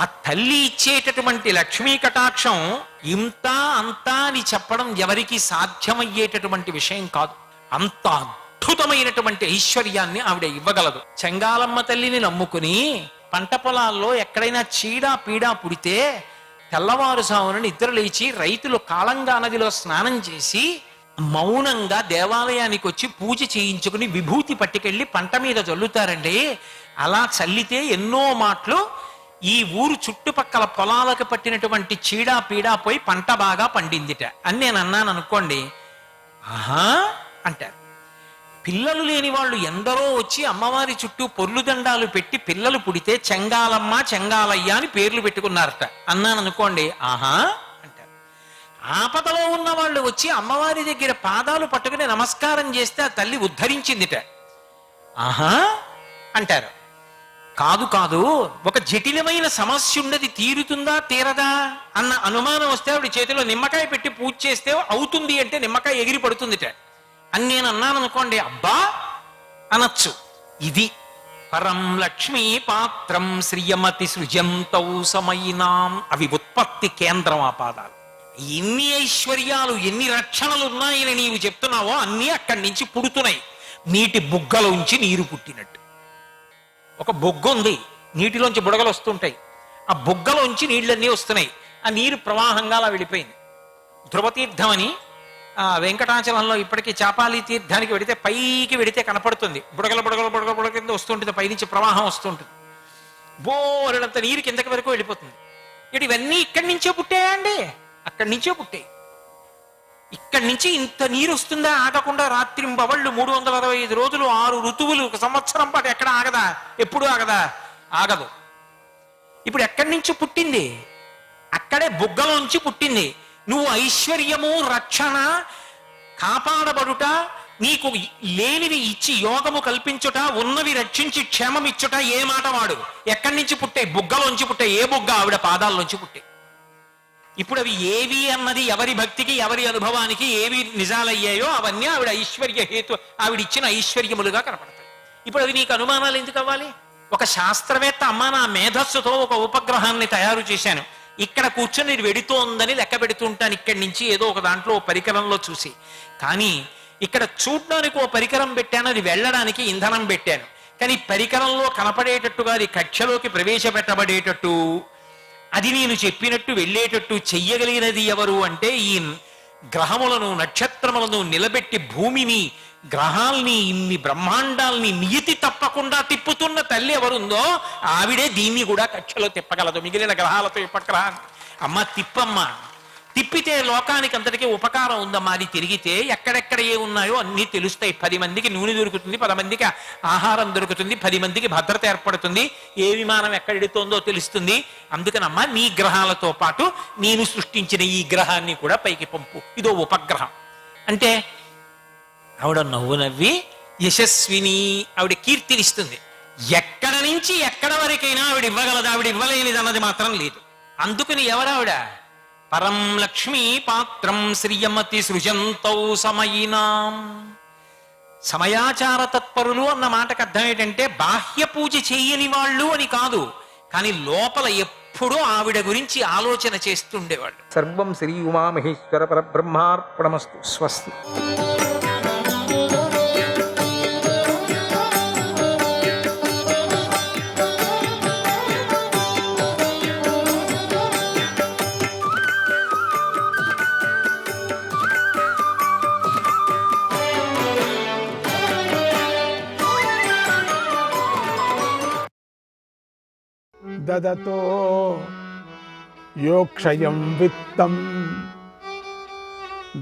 ఆ తల్లి ఇచ్చేటటువంటి లక్ష్మీ కటాక్షం ఇంత అంతా అని చెప్పడం ఎవరికి సాధ్యమయ్యేటటువంటి విషయం కాదు. అంత అద్భుతమైనటువంటి ఐశ్వర్యాన్ని ఆవిడ ఇవ్వగలదు. చెంగాలమ్మ తల్లిని నమ్ముకుని పంట పొలాల్లో ఎక్కడైనా చీడా పీడా పుడితే తెల్లవారుజామున నిద్ర లేచి రైతులు కాళంగా నదిలో స్నానం చేసి మౌనంగా దేవాలయానికి వచ్చి పూజ చేయించుకుని విభూతి పట్టుకెళ్ళి పంట మీద చల్లుతారండి. అలా చల్లితే ఎన్నో మాటలు ఈ ఊరు చుట్టుపక్కల పొలాలకు పట్టినటువంటి చీడా పీడా పోయి పంట బాగా పండిందిట అని నేను అన్నాను అనుకోండి, ఆహా అంటారు. పిల్లలు లేని వాళ్ళు ఎందరో వచ్చి అమ్మవారి చుట్టూ పొర్లు దండాలు పెట్టి పిల్లలు పుడితే చెంగాలమ్మ చెంగాలయ్య అని పేర్లు పెట్టుకున్నారట అన్నాను అనుకోండి, ఆహా అంటారు. ఆపదలో ఉన్న వాళ్ళు వచ్చి అమ్మవారి దగ్గర పాదాలు పట్టుకుని నమస్కారం చేస్తే ఆ తల్లి ఉద్ధరించిందిట, ఆహా అంటారు. కాదు కాదు, ఒక జటిలమైన సమస్య ఉన్నది, తీరుతుందా తీరదా అన్న అనుమానం వస్తే ఆవిడ చేతిలో నిమ్మకాయ పెట్టి పూజ చేస్తే అవుతుంది అంటే నిమ్మకాయ ఎగిరి పడుతుందిట అని నేను అన్నాను అనుకోండి, అబ్బా అనొచ్చు. ఇది పరం లక్ష్మీ పాత్రం శ్రియమతి సృజంతౌ సమయినాం. అవి ఉత్పత్తి కేంద్రం ఆ పాదాలు. ఎన్ని ఐశ్వర్యాలు ఎన్ని రక్షణలు ఉన్నాయని నీవు చెప్తున్నావో అన్నీ అక్కడి నుంచి పుడుతున్నాయి. నీటి బుగ్గలోంచి నీరు పుట్టినట్టు. ఒక బొగ్గ ఉంది, నీటిలోంచి బుడగలు వస్తుంటాయి, ఆ బొగ్గలోంచి నీళ్ళన్నీ వస్తున్నాయి. ఆ నీరు ప్రవాహంగా అలా వెళ్ళిపోయింది. ధ్రువతీర్థం అని వెంకటాచలంలో ఇప్పటికీ చాపాలి తీర్థానికి వెడితే పైకి వెడితే కనపడుతుంది, బుడగల బుడగల బుడగల బుడగ కింద వస్తుంటుంది, పైనుంచి ప్రవాహం వస్తుంటుంది, బోరడంత నీరు కిందకి వరకు వెళ్ళిపోతుంది. ఇవన్నీ ఇక్కడి నుంచే పుట్టాయా అండి? అక్కడి నుంచే పుట్టాయి. ఇక్కడి నుంచి ఇంత నీరు వస్తుందా ఆగకుండా? రాత్రింబవళ్ళు 365 రోజులు 6 ఋతువులు 1 సంవత్సరం పాటు ఎక్కడ ఆగదా? ఎప్పుడు ఆగదా? ఆగదు. ఇప్పుడు ఎక్కడి నుంచి పుట్టింది? అక్కడే బుగ్గలోంచి పుట్టింది. నువ్వు ఐశ్వర్యము రక్షణ కాపాడబడుట, నీకు లేనివి ఇచ్చి యోగము కల్పించుట, ఉన్నవి రక్షించి క్షేమమిచ్చుట ఏ మాట వాడు? ఎక్కడి నుంచి పుట్టాయి? బుగ్గలోంచి పుట్టాయి. ఏ బుగ్గ? ఆవిడ పాదాల్లోంచి పుట్టాయి. ఇప్పుడు అవి ఏవి అన్నది ఎవరి భక్తికి ఎవరి అనుభవానికి ఏవి నిజాలయ్యాయో అవన్నీ ఆవిడ ఐశ్వర్య హేతు, ఆవిడ ఇచ్చిన ఐశ్వర్యములుగా కనపడతాయి. ఇప్పుడు అవి నీకు అనుమానాలు ఎందుకు అవ్వాలి? ఒక శాస్త్రవేత్త అమ్మ నా మేధస్సుతో ఒక ఉపగ్రహాన్ని తయారు చేశాను, ఇక్కడ కూర్చొని ఇది వెడుతోందని లెక్క పెడుతుంటాను ఇక్కడి నుంచి ఏదో ఒక దాంట్లో పరికరంలో చూసి. కానీ ఇక్కడ చూడ్డానికి ఓ పరికరం పెట్టాను, అది వెళ్ళడానికి ఇంధనం పెట్టాను. కానీ పరికరంలో కనపడేటట్టుగా అది కక్షలోకి ప్రవేశపెట్టబడేటట్టు, అది నేను చెప్పినట్టు వెళ్ళేటట్టు చెయ్యగలిగినది ఎవరు అంటే ఈ గ్రహములను నక్షత్రములను నిలబెట్టి భూమిని గ్రహాల్ని ఇన్ని బ్రహ్మాండాల్ని నియతి తప్పకుండా తిప్పుతున్న తల్లి ఎవరుందో ఆవిడే దీన్ని కూడా కక్షలో తిప్పగలదు. మిగిలిన గ్రహాలతో ఇప్పట్రా అమ్మ తిప్పమ్మ, తిప్పితే లోకానికి అంతటికీ ఉపకారం ఉందమ్మా. అది తిరిగితే ఎక్కడెక్కడ ఏ ఉన్నాయో అన్నీ తెలుస్తాయి. 10 మందికి నూనె దొరుకుతుంది, 10 మందికి ఆహారం దొరుకుతుంది, 10 మందికి భద్రత ఏర్పడుతుంది, ఏ విమానం ఎక్కడెడుతోందో తెలుస్తుంది. అందుకనమ్మా నీ గ్రహాలతో పాటు నేను సృష్టించిన ఈ గ్రహాన్ని కూడా పైకి పంపు, ఇదో ఉపగ్రహం అంటే. ఆవిడ నవ్వు నవ్వి యశస్విని, ఆవిడ కీర్తినిస్తుంది. ఎక్కడ నుంచి ఎక్కడ వరకైనా ఆవిడ ఇవ్వగలదు, ఆవిడ ఇవ్వలేనిది అన్నది మాత్రం లేదు. అందుకని ఎవరావిడ? పరం లక్ష్మీ పాత్రం శ్రియమతి సృజంతౌ సమయినాం. సమయాచార తత్పరులు అన్న మాటకు అర్థం ఏంటంటే బాహ్య పూజ చేయని వాళ్ళు అని కాదు, కానీ లోపల ఎప్పుడూ ఆవిడ గురించి ఆలోచన చేస్తుండేవాళ్ళు. సర్వం శ్రీ ఉమామహేశ్వర పరబ్రహ్మార్పణమస్తు. స్వస్తి. దదతో యోక్షయం విత్తం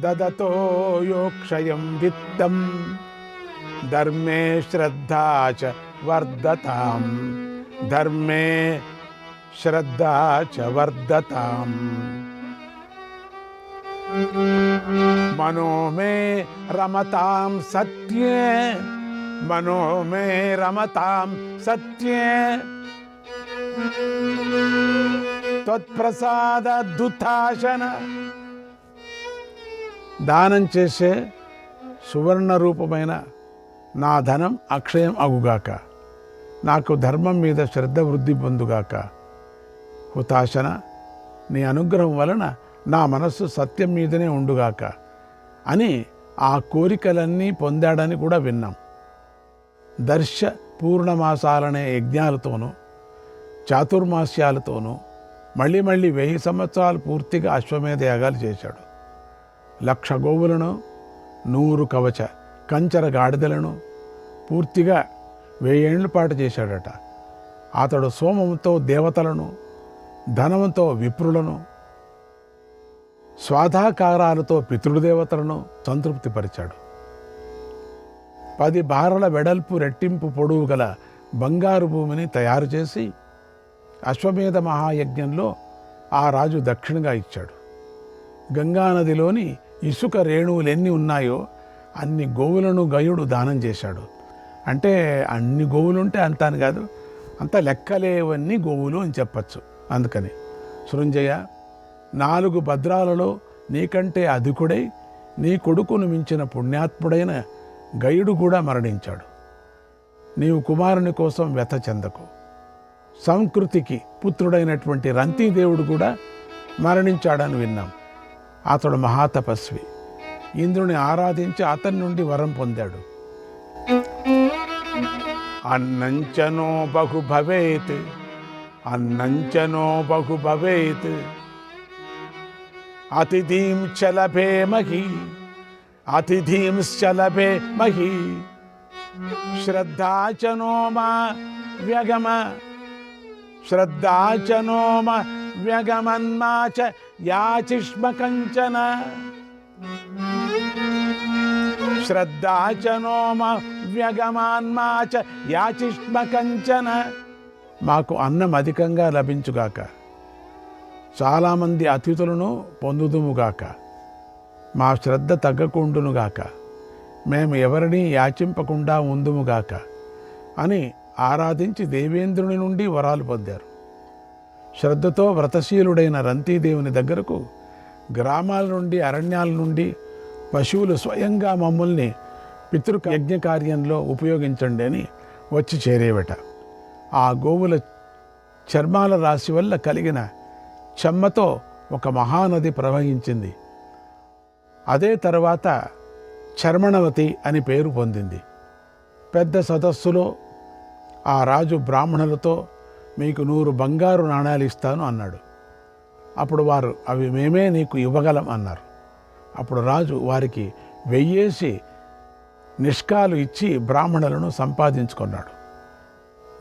దదతో యోక్షయం విత్తం ధర్మే శ్రద్ధా చ వర్ధతాం ధర్మే శ్రద్ధా చ వర్ధతాం మనో మే రమతాం సత్యే మనో మే రమతాం సత్యే త్వత్ప్రసాద దుతాశన. దానం చేసే సువర్ణ రూపమైన నా ధనం అక్షయం అగుగాక, నాకు ధర్మం మీద శ్రద్ధ వృద్ధి పొందుగాక. హుతాశన, నీ అనుగ్రహం వలన నా మనస్సు సత్యం మీదనే ఉండుగాక అని ఆ కోరికలన్నీ పొందాడని కూడా విన్నాం. దర్శ పూర్ణమాసాలనే యజ్ఞాలతోనూ చాతుర్మాస్యాలతోనూ మళ్ళీ 1000 సంవత్సరాలు పూర్తిగా అశ్వమేధ యాగాలు చేశాడు. 1,00,000 గోవులను 100 కవచ కంచర గాడిదలను పూర్తిగా 1000 ఏళ్ల పాటు చేశాడట. అతడు సోమంతో దేవతలను, ధనంతో విప్రులను, స్వాధాకారాలతో పితృదేవతలను సంతృప్తిపరిచాడు. 10 బారల వెడల్పు రెట్టింపు పొడవు గల బంగారు భూమిని తయారు చేసి అశ్వమేధ మహాయజ్ఞంలో ఆ రాజు దక్షిణగా ఇచ్చాడు. గంగానదిలోని ఇసుక రేణువులు ఎన్ని ఉన్నాయో అన్ని గోవులను గయుడు దానం చేశాడు. అంటే అన్ని గోవులుంటే అంత అని కాదు, అంత లెక్కలేవన్నీ గోవులు అని చెప్పచ్చు. అందుకని సృంజయ, 4 భద్రాలలో నీకంటే అధికుడై నీ కొడుకును మించిన పుణ్యాత్ముడైన గయుడు కూడా మరణించాడు. నీవు కుమారుని కోసం వ్యథ చెందకు. సంకృతికి పుత్రుడైనటువంటి రంతీదేవుడు కూడా మరణించాడని విన్నాం. అతడు మహాతపస్వి. ఇంద్రుని ఆరాధించి అతని నుండి వరం పొందాడు. అన్నంచనో బహు భవేత్ అన్నంచనో బహు భవేత్ అతిథిం చలభే మహి అతిథిం చలభే మహి శ్రద్ధాచనో మా వ్యగమ శ్రద్ధాచనో మా వ్యగమన్మా చ యాచిష్మ కంచన శ్రద్ధాచనో మా వ్యగమాన్మా చ యాచిష్మ కంచన. మాకు అన్నం అధికంగా లభించుగాక, చాలామంది అతిథులను పొందుదుముగాక, మా శ్రద్ధ తగ్గకుండునుగాక, మేము ఎవరిని యాచింపకుండా ఉందుముగాక అని ఆరాధించి దేవేంద్రుని నుండి వరాలు పొందారు. శ్రద్ధతో వ్రతశీలుడైన రంతీదేవుని దగ్గరకు గ్రామాల నుండి, అరణ్యాల నుండి పశువులు స్వయంగా మమ్మల్ని పితృయజ్ఞ కార్యంలో ఉపయోగించండి అని వచ్చి చేరేవట. ఆ గోవుల చర్మాల రాశి వల్ల కలిగిన చెమ్మతో ఒక మహానది ప్రవహించింది. అదే తర్వాత చర్మణవతి అని పేరు పొందింది. పెద్ద సదస్సులో ఆ రాజు బ్రాహ్మణులతో మీకు 100 బంగారు నాణాలు ఇస్తాను అన్నాడు. అప్పుడు వారు అవి మేమే నీకు ఇవ్వగలం అన్నారు. అప్పుడు రాజు వారికి 1000 నిష్కాలు ఇచ్చి బ్రాహ్మణులను సంపాదించుకున్నాడు.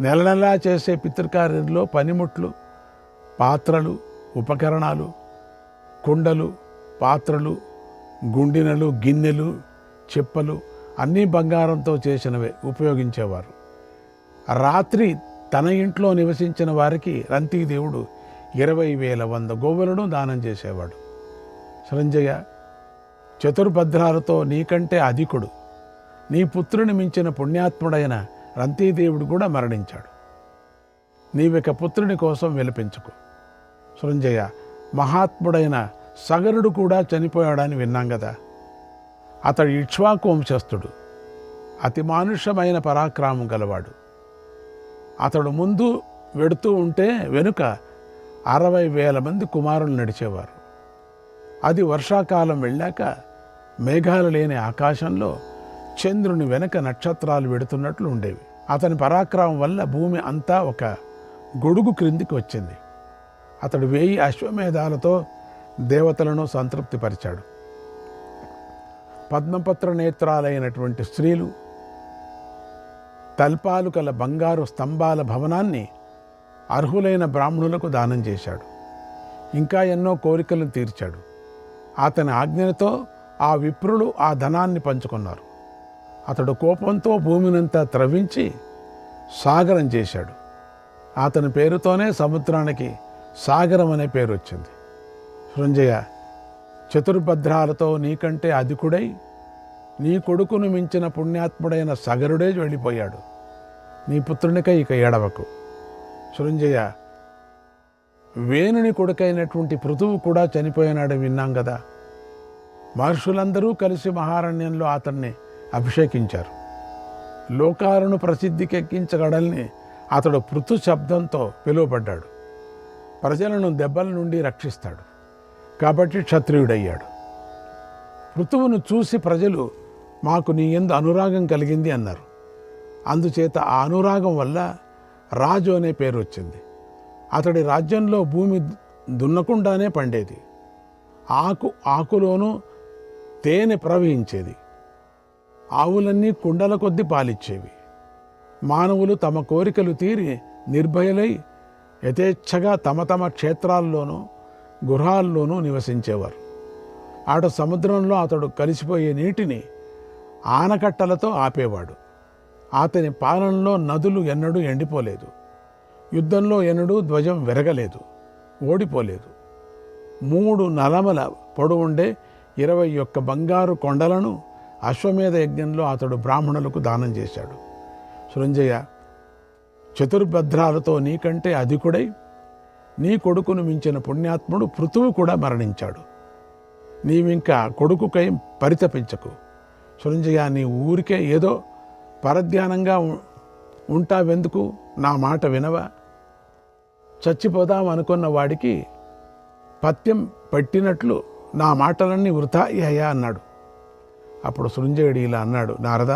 నెల నెలా చేసే పితృకార్యంలో పనిముట్లు, పాత్రలు, ఉపకరణాలు, కుండలు, పాత్రలు, గుండినలు, గిన్నెలు, చెప్పలు అన్నీ బంగారంతో చేసినవే ఉపయోగించేవారు. రాత్రి తన ఇంట్లో నివసించిన వారికి రంతీదేవుడు 20,100 గోవులను దానం చేసేవాడు. సంజయ, చతుర్భద్రాలతో నీకంటే అధికుడు, నీ పుత్రుని మించిన పుణ్యాత్ముడైన రంతీదేవుడు కూడా మరణించాడు. నీవిక పుత్రుని కోసం విలపించుకు. సృంజయ, మహాత్ముడైన సగరుడు కూడా చనిపోయాడని విన్నాం కదా. అతడు ఇక్ష్వాకు వంశస్థుడు, అతి మానుషమైన పరాక్రమం గలవాడు. అతడు ముందు వెడుతూ ఉంటే వెనుక 60,000 మంది కుమారులు నడిచేవారు. అది వర్షాకాలం వెళ్ళాక మేఘాలు లేని ఆకాశంలో చంద్రుని వెనక నక్షత్రాలు వెడుతున్నట్లు ఉండేవి. అతని పరాక్రమం వల్ల భూమి అంతా ఒక గొడుగు క్రిందికి వచ్చింది. అతడు 1000 అశ్వమేధాలతో దేవతలను సంతృప్తిపరిచాడు. పద్మపత్ర నేత్రాలైనటువంటి స్త్రీలు తల్పాలు కల బంగారు స్తంభాల భవనాన్ని అర్హులైన బ్రాహ్మణులకు దానం చేశాడు. ఇంకా ఎన్నో కోరికలను తీర్చాడు. అతని ఆజ్ఞతో ఆ విప్రులు ఆ ధనాన్ని పంచుకున్నారు. అతడు కోపంతో భూమినంతా త్రవ్వించి సాగరం చేశాడు. అతని పేరుతోనే సముద్రానికి సాగరం అనే పేరు వచ్చింది. సృంజయ, చతుర్భద్రాలతో నీకంటే అధికుడై నీ కొడుకును మించిన పుణ్యాత్ముడైన సగరుడే వెళ్ళిపోయాడు. నీ పుత్రునికై ఇక ఏడవకు. సృంజయ, వేణుని కొడుకైనటువంటి పృథువు కూడా చనిపోయినాడు విన్నాం కదా. మహర్షులందరూ కలిసి మహారణ్యంలో అతన్ని అభిషేకించారు. లోకాలను ప్రసిద్ధికెక్కించగడల్ని అతడు పృథు శబ్దంతో పిలువబడ్డాడు. ప్రజలను దెబ్బల నుండి రక్షిస్తాడు కాబట్టి క్షత్రియుడయ్యాడు. పృథువును చూసి ప్రజలు మాకు నీ యందు అనురాగం కలిగింది అన్నారు. అందుచేత ఆ అనురాగం వల్ల రాజు అనే పేరు వచ్చింది. అతడి రాజ్యంలో భూమి దున్నకుండానే పండేది. ఆకులోనూ తేనె ప్రవహించేది. ఆవులన్నీ కుండల కొద్దీ పాలిచ్చేవి. మానవులు తమ కోరికలు తీరి నిర్భయులై యథేచ్ఛగా తమ తమ క్షేత్రాల్లోనూ గృహాల్లోనూ నివసించేవారు. ఆట సముద్రంలో అతడు కలిసిపోయే నీటిని ఆనకట్టలతో ఆపేవాడు. అతని పాలనలో నదులు ఎన్నడూ ఎండిపోలేదు. యుద్ధంలో ఎన్నడూ ధ్వజం విరగలేదు, ఓడిపోలేదు. 3 నలమల పొడవుండే 21 బంగారు కొండలను అశ్వమేధ యజ్ఞంలో అతడు బ్రాహ్మణులకు దానం చేశాడు. సృంజయ, చతుర్భద్రాలతో నీకంటే అధికుడై నీ కొడుకును మించిన పుణ్యాత్ముడు పృథువు కూడా మరణించాడు. నీవింకా కొడుకుకై పరితపించకు. సృంజయ, నీ ఊరికే ఏదో పరధ్యానంగా ఉంటావెందుకు? నా మాట వినవా? చచ్చిపోదాం అనుకున్న వాడికి పత్యం పట్టినట్లు నా మాటలన్నీ వృథా అయ్యాయా అన్నాడు. అప్పుడు సృంజయుడు ఇలా అన్నాడు, నారద,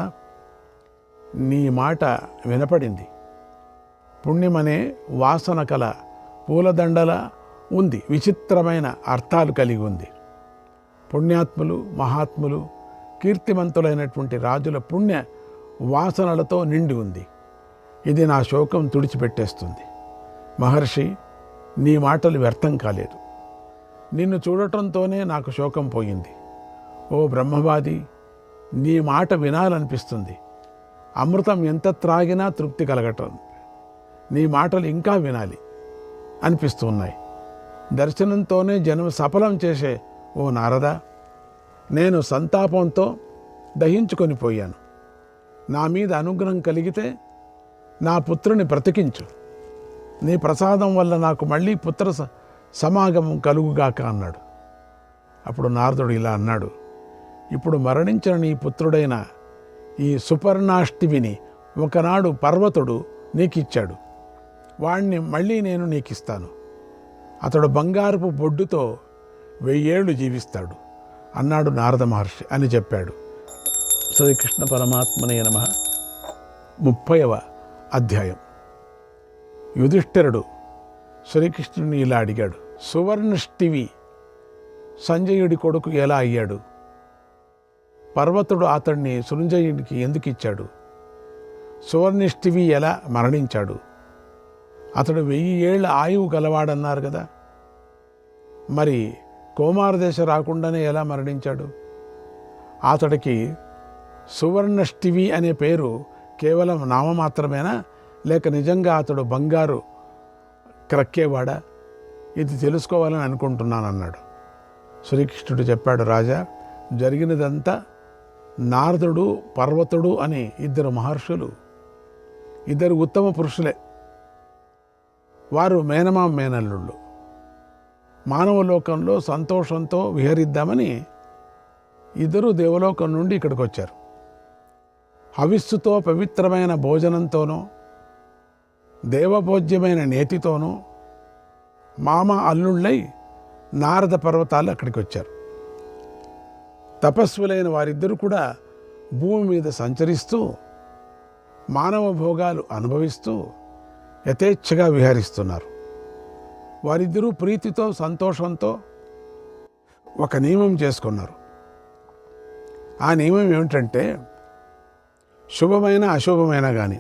నీ మాట వినపడింది. పుణ్యమనే వాసన కల పూలదండల ఉంది, విచిత్రమైన అర్థాలు కలిగి ఉంది. పుణ్యాత్ములు, మహాత్ములు, కీర్తిమంతులైనటువంటి రాజుల పుణ్య వాసనలతో నిండి ఉంది. ఇది నా శోకం తుడిచిపెట్టేస్తుంది. మహర్షి, నీ మాటలు వ్యర్థం కాలేదు. నిన్ను చూడటంతోనే నాకు శోకం పోయింది. ఓ బ్రహ్మవాది, నీ మాట వినాలనిపిస్తుంది. అమృతం ఎంత త్రాగినా తృప్తి కలగటం. నీ మాటలు ఇంకా వినాలి అనిపిస్తున్నాయి. దర్శనంతోనే జన్మ సఫలం చేసే ఓ నారద, నేను సంతాపంతో దహించుకొని పోయాను. నా మీద అనుగ్రహం కలిగితే నా పుత్రుని బ్రతికించు. నీ ప్రసాదం వల్ల నాకు మళ్ళీ పుత్ర సమాగమం కలుగుగాక అన్నాడు. అప్పుడు నారదుడు ఇలా అన్నాడు, ఇప్పుడు మరణించిన నీ పుత్రుడైన ఈ సుపర్ణాష్టివిని ఒకనాడు పర్వతుడు నీకిచ్చాడు. వాణ్ణి మళ్ళీ నేను నీకిస్తాను. అతడు బంగారపు బొడ్డుతో 1000 ఏళ్ళు జీవిస్తాడు అన్నాడు నారద మహర్షి అని చెప్పాడు. శ్రీకృష్ణ పరమాత్మనే నమః. 30వ అధ్యాయం. యుధిష్ఠిరుడు శ్రీకృష్ణుని ఇలా అడిగాడు, సువర్ణష్టివి సంజయుడి కొడుకు ఎలా అయ్యాడు? పర్వతుడు అతడిని సృంజయుడికి ఎందుకు ఇచ్చాడు? సువర్ణష్టివి ఎలా మరణించాడు? అతడు 1000 ఏళ్ల ఆయువు గలవాడన్నారు కదా, మరి కోమారదేశ రాకుండానే ఎలా మరణించాడు? అతడికి సువర్ణష్టివి అనే పేరు కేవలం నామమాత్రమేనా, లేక నిజంగా అతడు బంగారు క్రక్కేవాడా? ఇది తెలుసుకోవాలని అనుకుంటున్నాను అన్నాడు. శ్రీకృష్ణుడు చెప్పాడు, రాజా, జరిగినదంతా నారదుడు, పర్వతుడు అని 2 మహర్షులు, 2 ఉత్తమ పురుషులే. వారు మేనమామ మేనల్లుళ్ళు. మానవ లోకంలో సంతోషంతో విహరిద్దామని 2 దేవలోకం నుండి ఇక్కడికి వచ్చారు. హవిస్సుతో పవిత్రమైన భోజనంతోనూ దేవభోజ్యమైన నేతితోనూ మామ అల్లుళ్ళై నారద పర్వతాలు అక్కడికి వచ్చారు. తపస్సులైన వారిద్దరూ కూడా భూమి మీద సంచరిస్తూ మానవ భోగాలు అనుభవిస్తూ యథేచ్ఛగా విహరిస్తున్నారు. వారిద్దరూ ప్రీతితో సంతోషంతో ఒక నియమం చేసుకున్నారు. ఆ నియమం ఏమిటంటే, శుభమైన అశుభమైన కానీ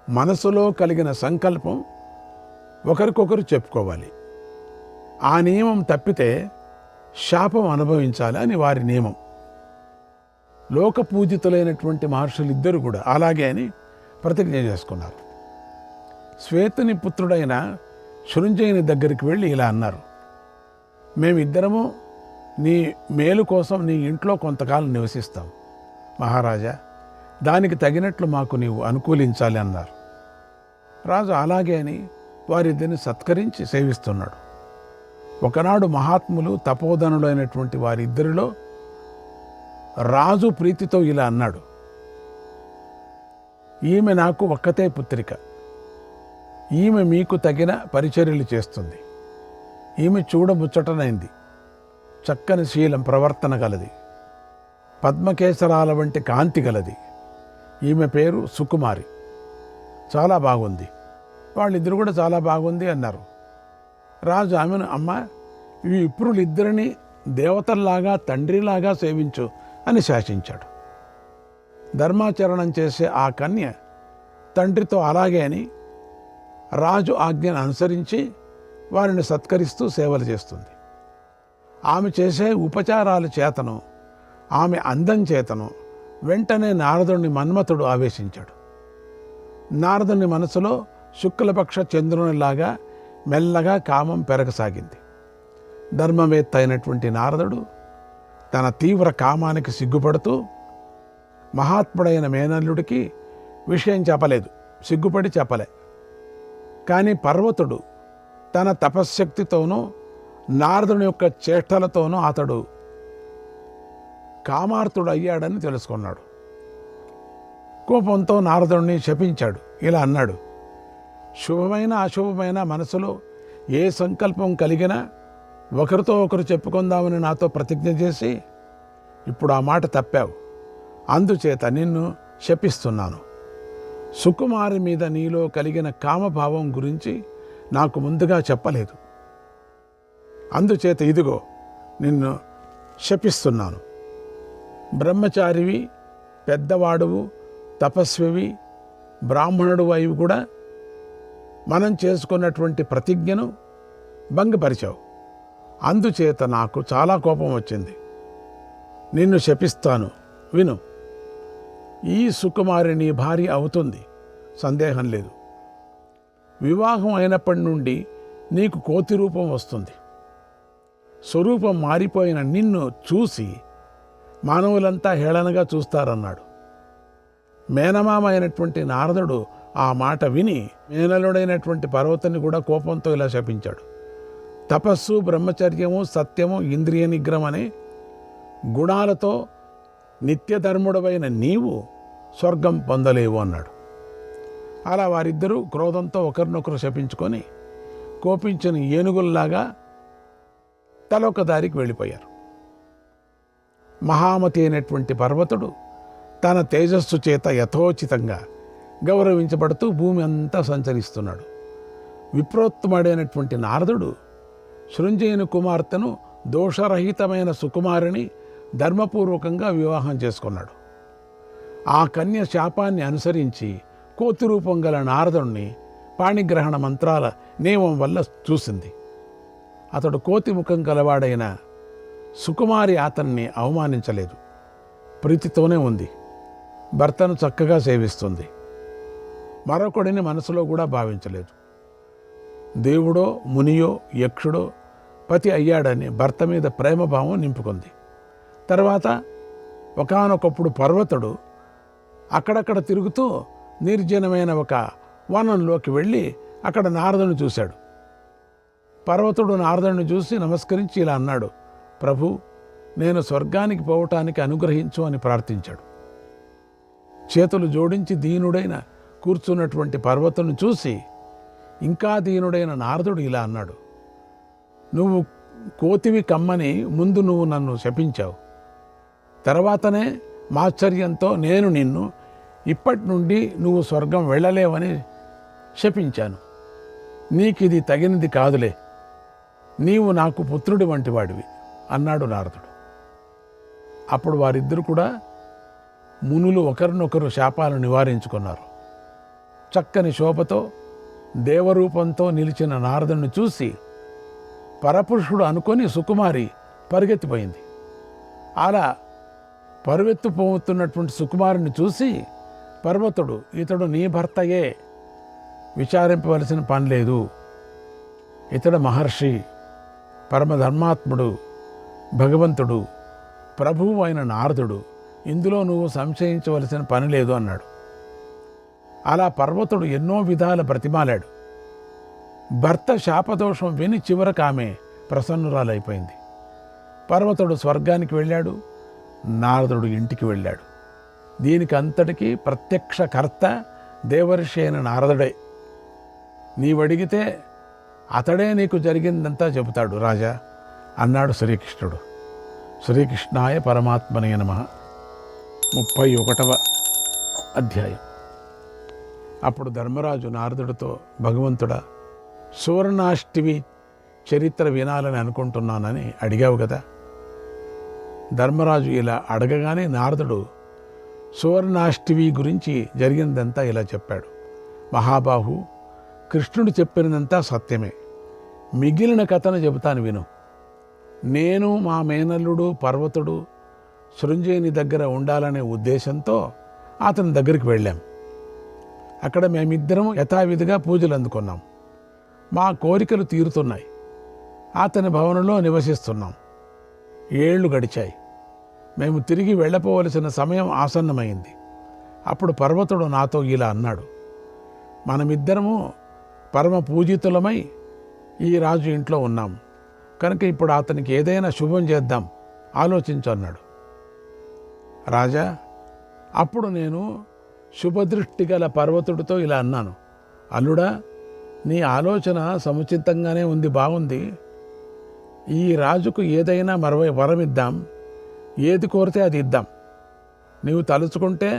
మనసులో కలిగిన సంకల్పం ఒకరికొకరు చెప్పుకోవాలి. ఆ నియమం తప్పితే శాపం అనుభవించాలి అని వారి నియమం. లోకపూజితులైనటువంటి మహర్షులు ఇద్దరు కూడా అలాగే అని ప్రతిజ్ఞ చేసుకున్నారు. శ్వేతుని పుత్రుడైన శృంజయుని దగ్గరికి వెళ్ళి ఇలా అన్నారు, మేమిద్దరము నీ మేలు కోసం నీ ఇంట్లో కొంతకాలం నివసిస్తాం మహారాజా, దానికి తగినట్లు మాకు నీవు అనుకూలించాలి అన్నారు. రాజు అలాగే అని వారిద్దరిని సత్కరించి సేవిస్తున్నాడు. ఒకనాడు మహాత్ములు తపోధనులైనటువంటి వారిద్దరిలో రాజు ప్రీతితో ఇలా అన్నాడు, ఈమె నాకు ఒక్కతే పుత్రిక, ఈమె మీకు తగిన పరిచర్యలు చేస్తుంది. ఈమె చూడముచ్చటనైంది, చక్కని శీలం ప్రవర్తన గలది, పద్మకేసరాల వంటి కాంతి గలది. ఈమె పేరు సుకుమారి, చాలా బాగుంది. వాళ్ళిద్దరు కూడా చాలా బాగుంది అన్నారు. రాజు ఆమెను, అమ్మ, ఈ విప్రులిద్దరిని దేవతల్లాగా తండ్రిలాగా సేవించు అని శాసించాడు. ధర్మాచరణం చేసే ఆ కన్య తండ్రితో అలాగే అని రాజు ఆజ్ఞను అనుసరించి వారిని సత్కరిస్తూ సేవలు చేస్తుంది. ఆమె చేసే ఉపచారాల చేతను, ఆమె అందం చేతను వెంటనే నారదుని మన్మథుడు ఆవేశించాడు. నారదుని మనసులో శుక్లపక్ష చంద్రునిలాగా మెల్లగా కామం పెరగసాగింది. ధర్మవేత్త అయినటువంటి నారదుడు తన తీవ్ర కామానికి సిగ్గుపడుతూ మహాత్ముడైన మేనల్లుడికి విషయం చెప్పలేదు, సిగ్గుపడి చెప్పలే. కానీ పర్వతుడు తన తపశ్శక్తితోనూ నారదుని యొక్క చేష్టలతోనూ అతడు కామార్తుడు అయ్యాడని తెలుసుకున్నాడు. కోపంతో నారదుడిని శపించాడు. ఇలా అన్నాడు, శుభమైన అశుభమైన మనసులో ఏ సంకల్పం కలిగినా ఒకరితో ఒకరు చెప్పుకుందామని నాతో ప్రతిజ్ఞ చేసి ఇప్పుడు ఆ మాట తప్పావు. అందుచేత నిన్ను శపిస్తున్నాను. సుకుమారి మీద నీలో కలిగిన కామభావం గురించి నాకు ముందుగా చెప్పలేదు. అందుచేత ఇదిగో నిన్ను శపిస్తున్నాను. బ్రహ్మచారివి, పెద్దవాడువు, తపస్వివి, బ్రాహ్మణుడు అవి కూడా మనం చేసుకున్నటువంటి ప్రతిజ్ఞను భంగపరిచావు. అందుచేత నాకు చాలా కోపం వచ్చింది. నిన్ను శపిస్తాను, విను. ఈ సుకుమారి నీ భార్య అవుతుంది, సందేహం లేదు. వివాహం అయినప్పటి నుండి నీకు కోతి రూపం వస్తుంది. స్వరూపం మారిపోయిన నిన్ను చూసి మానవులంతా హేళనగా చూస్తారన్నాడు. మేనమామ అయినటువంటి నారదుడు ఆ మాట విని మేనలుడైనటువంటి పర్వతుని కూడా కోపంతో ఇలా శపించాడు. తపస్సు, బ్రహ్మచర్యము, సత్యము, ఇంద్రియ నిగ్రహం అనే గుణాలతో నిత్యధర్ముడవైన నీవు స్వర్గం పొందలేవు అన్నాడు. అలా వారిద్దరూ క్రోధంతో ఒకరినొకరు శపించుకొని కోపించిన ఏనుగుల్లాగా తలొక దారికి వెళ్ళిపోయారు. మహామతి అయినటువంటి పర్వతుడు తన తేజస్సు చేత యథోచితంగా గౌరవించబడుతూ భూమి అంతా సంచరిస్తున్నాడు. విప్రోత్తముడైనటువంటి నారదుడు శృంజయుని కుమార్తెను దోషరహితమైన సుకుమారిని ధర్మపూర్వకంగా వివాహం చేసుకున్నాడు. ఆ కన్య శాపాన్ని అనుసరించి కోతి రూపం గల నారదుణ్ణి పాణిగ్రహణ మంత్రాల నియమం వల్ల చూసింది. అతడు కోతి ముఖం గలవాడైన సుకుమారి అతన్ని అవమానించలేదు, ప్రీతితోనే ఉంది. భర్తను చక్కగా సేవిస్తుంది. మరొకడిని మనసులో కూడా భావించలేదు. దేవుడో మునియో యక్షుడో పతి అయ్యాడని భర్త మీద ప్రేమభావం నింపుకుంది. తర్వాత ఒకానొకప్పుడు పర్వతుడు అక్కడక్కడ తిరుగుతూ నిర్జనమైన ఒక వనంలోకి వెళ్ళి అక్కడ నారదుని చూశాడు. పర్వతుడు నారదుని చూసి నమస్కరించి ఇలా అన్నాడు, ప్రభు, నేను స్వర్గానికి పోవటానికి అనుగ్రహించు అని ప్రార్థించాడు. చేతులు జోడించి దీనుడైన కూర్చున్నటువంటి పర్వతుని చూసి ఇంకా దీనుడైన నారదుడు ఇలా అన్నాడు, నువ్వు కోతివి కమ్మని ముందు నువ్వు నన్ను శపించావు. తర్వాతనే మాశ్చర్యంతో నేను నిన్ను ఇప్పటి నుండి నువ్వు స్వర్గం వెళ్ళలేవని శపించాను. నీకిది తగినది కాదులే, నీవు నాకు పుత్రుడి వంటి వాడివి అన్నాడు నారదుడు. అప్పుడు వారిద్దరు కూడా మునులు ఒకరినొకరు శాపాలను నివారించుకున్నారు. చక్కని శోభతో దేవరూపంతో నిలిచిన నారదుని చూసి పరపురుషుడు అనుకొని సుకుమారి పరిగెత్తిపోయింది. అలా పరువెత్తిపోతున్నటువంటి సుకుమారుని చూసి పర్వతుడు, ఇతడు నీ భర్తయే, విచారింపవలసిన పని లేదు, ఇతడు మహర్షి, పరమధర్మాత్ముడు, భగవంతుడు, ప్రభువు అయిన నారదుడు, ఇందులో నువ్వు సంశయించవలసిన పని లేదు అన్నాడు. అలా పర్వతుడు ఎన్నో విధాల బ్రతిమాలాడు. భర్త శాపదోషం విని చివరకు ఆమె ప్రసన్నురాలైపోయింది. పర్వతుడు స్వర్గానికి వెళ్ళాడు, నారదుడు ఇంటికి వెళ్ళాడు. దీనికి అంతటికీ ప్రత్యక్ష కర్త దేవర్షి అయిన నారదుడే. నీవడిగితే అతడే నీకు జరిగిందంతా చెబుతాడు రాజా అన్నాడు శ్రీకృష్ణుడు. శ్రీకృష్ణాయ పరమాత్మనే నమః. 31వ అధ్యాయం. అప్పుడు ధర్మరాజు నారదుడితో, భగవంతుడా, సువర్ణాష్టివి చరిత్ర వినాలని అనుకుంటున్నానని అడిగావు కదా. ధర్మరాజు ఇలా అడగగానే నారదుడు సువర్ణాష్టివి గురించి జరిగిందంతా ఇలా చెప్పాడు. మహాబాహు, కృష్ణుడు చెప్పినదంతా సత్యమే. మిగిలిన కథను చెబుతాను విను. నేను మా మేనల్లుడు పర్వతుడు సృంజయుని దగ్గర ఉండాలనే ఉద్దేశంతో అతని దగ్గరికి వెళ్ళాం. అక్కడ మేమిద్దరం యథావిధిగా పూజలు అందుకున్నాం. మా కోరికలు తీరుతున్నాయి. అతని భవనంలో నివసిస్తున్నాం. 7 ఏళ్ళు గడిచాయి. మేము తిరిగి వెళ్ళపోవలసిన సమయం ఆసన్నమైంది. అప్పుడు పర్వతుడు నాతో ఇలా అన్నాడు, మనమిద్దరము పరమ పూజితులమై ఈ రాజు ఇంట్లో ఉన్నాం కనుక ఇప్పుడు అతనికి ఏదైనా శుభం చేద్దాం, ఆలోచించు అన్నాడు. రాజా, అప్పుడు నేను శుభదృష్టి గల పర్వతుడితో ఇలా అన్నాను, అల్లుడా, నీ ఆలోచన సముచితంగానే ఉంది, బాగుంది. ఈ రాజుకు ఏదైనా వరమిద్దాం, ఏది కోరితే అది ఇద్దాం. నీవు తలుచుకుంటే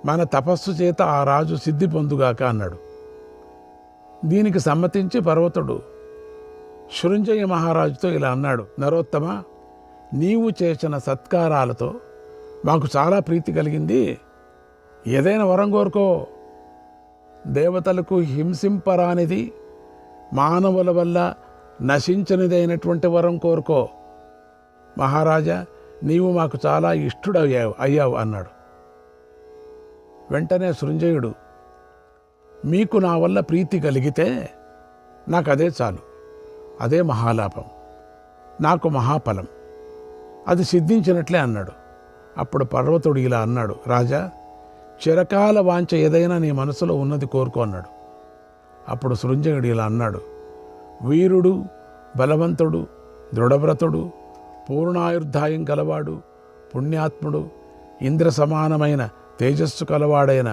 మన తపస్సు చేత ఆ రాజు సిద్ధి పొందుగాక అన్నాడు. దీనికి సమ్మతించి పర్వతుడు సృంజయ మహారాజుతో ఇలా అన్నాడు, నరోత్తమ, నీవు చేసిన సత్కారాలతో మాకు చాలా ప్రీతి కలిగింది. ఏదైనా వరం కోరుకో. దేవతలకు హింసింపరానిది, మానవుల వల్ల నశించనిదైనటువంటి వరం కోరుకో. మహారాజా, నీవు మాకు చాలా అయ్యావు అన్నాడు. వెంటనే సృంజయుడు, మీకు నా వల్ల ప్రీతి కలిగితే నాకు అదే చాలు, అదే మహాలాభం, నాకు మహాఫలం, అది సిద్ధించినట్లే అన్నాడు. అప్పుడు పర్వతుడు ఇలా అన్నాడు, రాజా, చిరకాల వాంఛ ఏదైనా నీ మనసులో ఉన్నది కోరుకో అన్నాడు. అప్పుడు సృంజయుడు ఇలా అన్నాడు, వీరుడు, బలవంతుడు, దృఢవ్రతుడు, పూర్ణాయుర్ధాయం కలవాడు, పుణ్యాత్ముడు, ఇంద్ర సమానమైన తేజస్సు కలవాడైన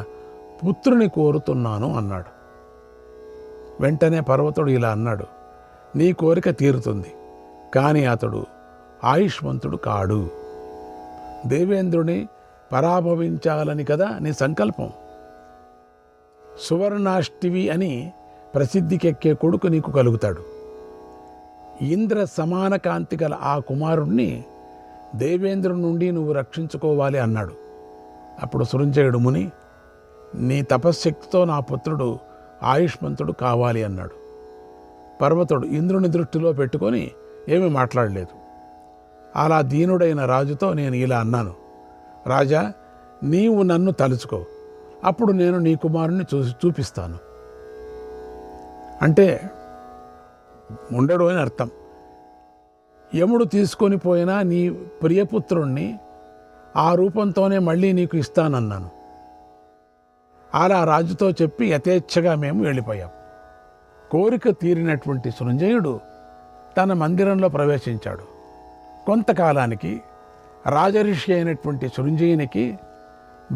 పుత్రుని కోరుతున్నాను అన్నాడు. వెంటనే పర్వతుడు ఇలా అన్నాడు, నీ కోరిక తీరుతుంది, కానీ అతడు ఆయుష్మంతుడు కాడు. దేవేంద్రుని పరాభవించాలని కదా నీ సంకల్పం. సువర్ణాష్టివి అని ప్రసిద్ధికెక్కే కొడుకు నీకు కలుగుతాడు. ఇంద్ర సమాన కాంతి గల ఆ కుమారుణ్ణి దేవేంద్రుడి నుండి నువ్వు రక్షించుకోవాలి అన్నాడు. అప్పుడు సృంజయుడు, ముని, నీ తపశ్శక్తితో నా పుత్రుడు ఆయుష్మంతుడు కావాలి అన్నాడు. పర్వతుడు ఇంద్రుని దృష్టిలో పెట్టుకొని ఏమీ మాట్లాడలేదు. అలా దీనుడైన రాజుతో నేను ఇలా అన్నాను, రాజా, నీవు నన్ను తలుచుకో, అప్పుడు నేను నీ కుమారుణ్ణి చూపిస్తాను. అంటే ఉండడు అని అర్థం. యముడు తీసుకొని పోయినా నీ ప్రియపుత్రుణ్ణి ఆ రూపంతోనే మళ్ళీ నీకు ఇస్తానన్నాను. అలా రాజుతో చెప్పి యథేచ్ఛగా మేము వెళ్ళిపోయాం. కోరిక తీరినటువంటి సృంజయుడు తన మందిరంలో ప్రవేశించాడు. కొంతకాలానికి రాజర్షి అయినటువంటి సృంజయునికి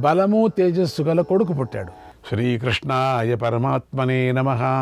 బలము తేజస్సు గల కొడుకు పుట్టాడు. శ్రీకృష్ణాయ పరమాత్మనే నమః.